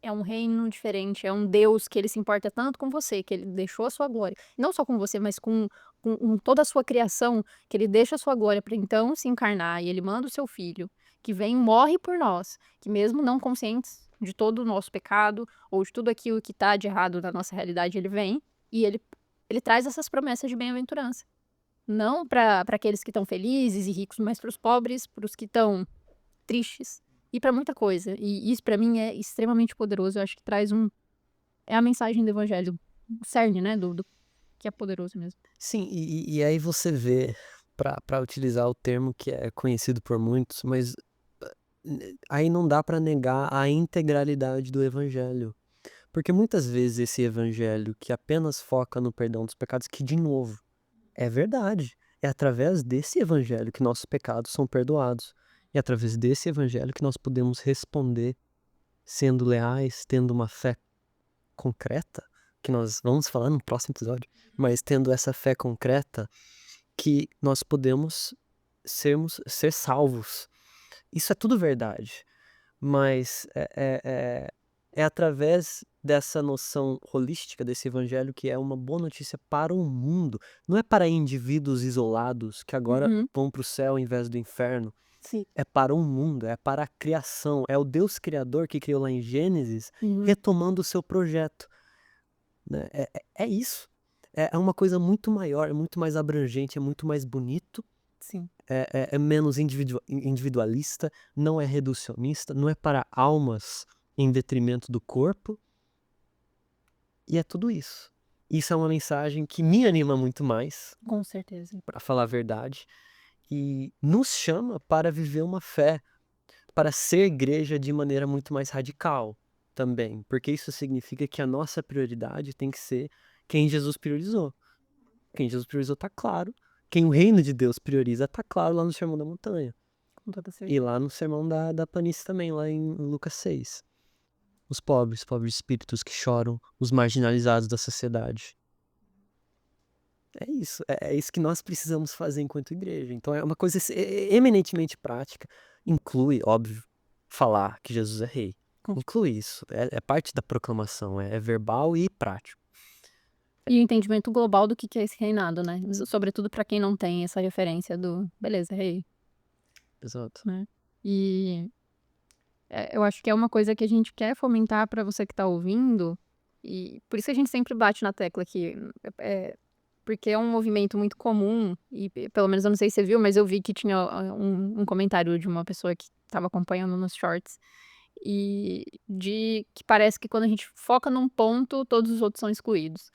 É um reino diferente, é um Deus que ele se importa tanto com você, que ele deixou a sua glória. Não só com você, mas com toda a sua criação, que ele deixa a sua glória para então se encarnar, e ele manda o seu filho, que vem e morre por nós, que mesmo não conscientes de todo o nosso pecado, ou de tudo aquilo que está de errado na nossa realidade, ele vem e ele traz essas promessas de bem-aventurança. Não para aqueles que estão felizes e ricos, mas para os pobres, para os que estão tristes e para muita coisa. E isso para mim é extremamente poderoso. Eu acho que traz é a mensagem do evangelho, o cerne, né, do que é poderoso mesmo. Sim, e aí você vê, para utilizar o termo que é conhecido por muitos, mas aí não dá para negar a integralidade do evangelho. Porque muitas vezes esse evangelho que apenas foca no perdão dos pecados, que de novo, é verdade. É através desse evangelho que nossos pecados são perdoados. É através desse evangelho que nós podemos responder sendo leais, tendo uma fé concreta, que nós vamos falar no próximo episódio, mas tendo essa fé concreta que nós podemos ser salvos. Isso é tudo verdade, mas é através dessa noção holística desse evangelho que é uma boa notícia para o mundo. Não é para indivíduos isolados que agora vão para o céu ao invés do inferno. Sim. É para o mundo, é para a criação. É o Deus Criador que criou lá em Gênesis retomando o seu projeto. Né? É isso. É uma coisa muito maior, é muito mais abrangente, é muito mais bonito, Sim. é menos individualista, não é reducionista, não é para almas em detrimento do corpo, e é tudo isso. Isso é uma mensagem que me anima muito mais, Com certeza. para falar a verdade, e nos chama para viver uma fé, para ser igreja de maneira muito mais radical também, porque isso significa que a nossa prioridade tem que ser quem Jesus priorizou. Quem Jesus priorizou tá claro. Quem o reino de Deus prioriza tá claro lá no Sermão da Montanha. Com toda E certeza. lá no Sermão da Planície também, lá em Lucas 6. Os pobres espíritos que choram, os marginalizados da sociedade. É isso. É isso que nós precisamos fazer enquanto igreja. Então é uma coisa eminentemente prática. Inclui, óbvio, falar que Jesus é rei. Inclui isso. É parte da proclamação. É verbal e prático. E o entendimento global do que é esse reinado, né? Sobretudo para quem não tem essa referência do, beleza, rei, Exato. né? E eu acho que é uma coisa que a gente quer fomentar para você que tá ouvindo, e por isso que a gente sempre bate na tecla aqui, porque é um movimento muito comum, e pelo menos eu não sei se você viu, mas eu vi que tinha um comentário de uma pessoa que estava acompanhando nos shorts, e de que parece que quando a gente foca num ponto, todos os outros são excluídos.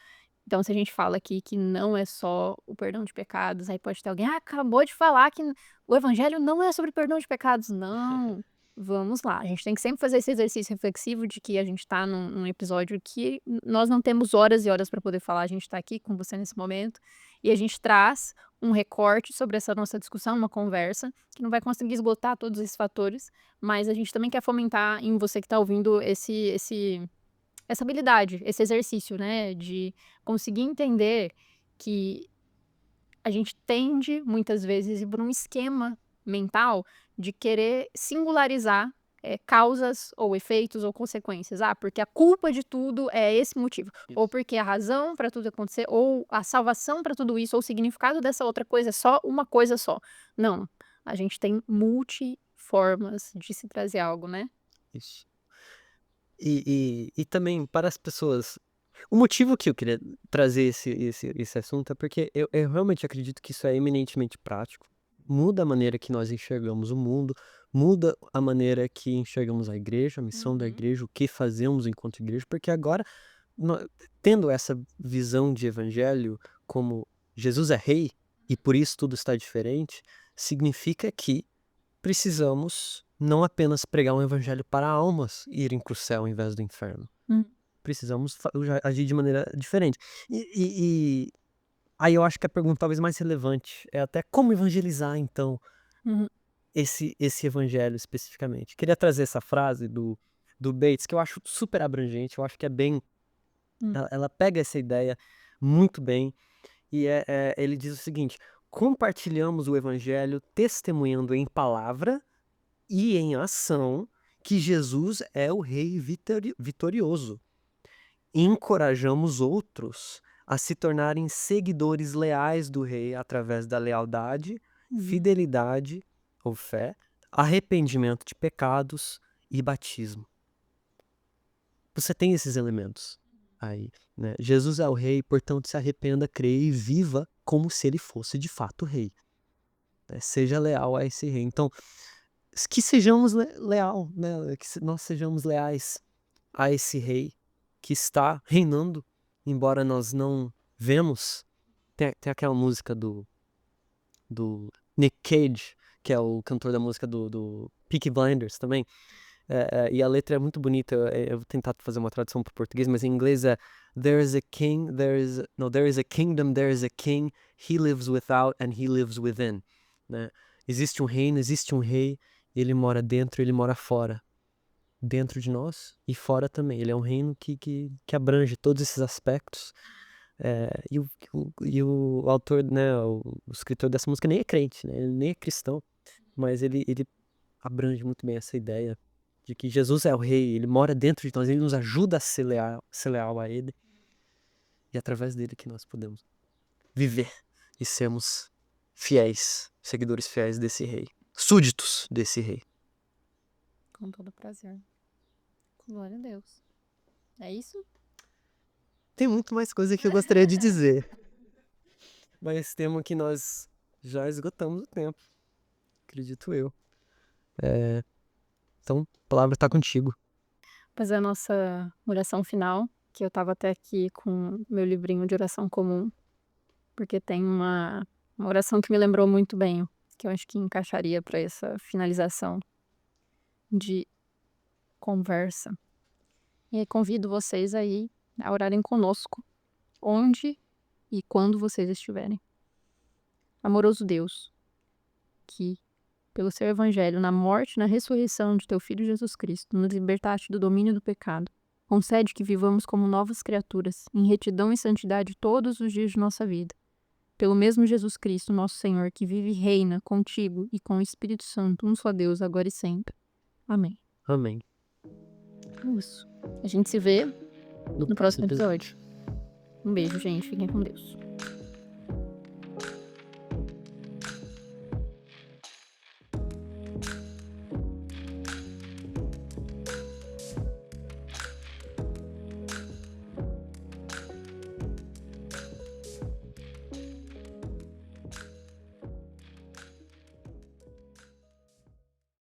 Então, se a gente fala aqui que não é só o perdão de pecados, aí pode ter alguém, acabou de falar que o evangelho não é sobre perdão de pecados. Não, vamos lá. A gente tem que sempre fazer esse exercício reflexivo de que a gente tá num episódio que nós não temos horas e horas para poder falar. A gente tá aqui com você nesse momento e a gente traz um recorte sobre essa nossa discussão, uma conversa, que não vai conseguir esgotar todos esses fatores, mas a gente também quer fomentar em você que tá ouvindo essa habilidade, esse exercício, né, de conseguir entender que a gente tende, muitas vezes, ir por um esquema mental de querer singularizar causas ou efeitos ou consequências. Porque a culpa de tudo é esse motivo. Ou porque a razão para tudo acontecer, ou a salvação para tudo isso, ou o significado dessa outra coisa é só uma coisa só. Não. A gente tem multiformas de se trazer algo, né? Isso. E também para as pessoas. O motivo que eu queria trazer esse assunto é porque eu realmente acredito que isso é eminentemente prático. Muda a maneira que nós enxergamos o mundo, muda a maneira que enxergamos a igreja, a missão da igreja, o que fazemos enquanto igreja, porque agora, tendo essa visão de evangelho como Jesus é rei e por isso tudo está diferente, significa que precisamos não apenas pregar um evangelho para almas irem para o céu ao invés do inferno. Precisamos agir de maneira diferente. E aí eu acho que a pergunta talvez mais relevante é até como evangelizar, então, Uhum. esse evangelho especificamente. Queria trazer essa frase do Bates, que eu acho super abrangente, eu acho que é bem... Ela pega essa ideia muito bem, e ele diz o seguinte: compartilhamos o evangelho testemunhando em palavra e em ação que Jesus é o rei vitorioso. Encorajamos outros a se tornarem seguidores leais do rei através da lealdade, fidelidade ou fé, arrependimento de pecados e batismo. Você tem esses elementos aí, né? Jesus é o rei, portanto se arrependa, creia e viva como se ele fosse de fato rei. Né? Seja leal a esse rei. Então, que sejamos leal, né? Que nós sejamos leais a esse rei que está reinando, embora nós não vemos. Tem aquela música do Nick Cage, que é o cantor da música do Peaky Blinders também, e a letra é muito bonita. Eu vou tentar fazer uma tradução para o português, mas em inglês é there is a kingdom, there is a king, he lives without and he lives within, né? Existe um reino, existe um rei, ele mora dentro, ele mora fora. Dentro de nós e fora também. Ele é um reino que abrange todos esses aspectos. E o autor, né, o escritor dessa música nem é crente, né? Ele nem é cristão, mas ele abrange muito bem essa ideia de que Jesus é o rei, ele mora dentro de nós, ele nos ajuda a ser leal a ele, e através dele que nós podemos viver e sermos fiéis, seguidores fiéis desse rei, súditos desse rei. Com todo prazer. Glória a Deus. É isso? Tem muito mais coisa que eu gostaria de dizer. Mas temo que nós já esgotamos o tempo. Acredito eu. Então, a palavra tá contigo. Fazer a nossa oração final, que eu tava até aqui com meu livrinho de oração comum, porque tem uma oração que me lembrou muito bem, que eu acho que encaixaria para essa finalização de conversa. E aí convido vocês aí a orarem conosco, onde e quando vocês estiverem. Amoroso Deus, que pelo seu evangelho, na morte e na ressurreição de teu Filho Jesus Cristo, nos libertaste do domínio do pecado. Concede que vivamos como novas criaturas, em retidão e santidade todos os dias de nossa vida. Pelo mesmo Jesus Cristo, nosso Senhor, que vive e reina contigo e com o Espírito Santo, um só Deus, agora e sempre. Amém. Amém. Isso. A gente se vê no próximo episódio. Um beijo, gente. Fiquem com Deus.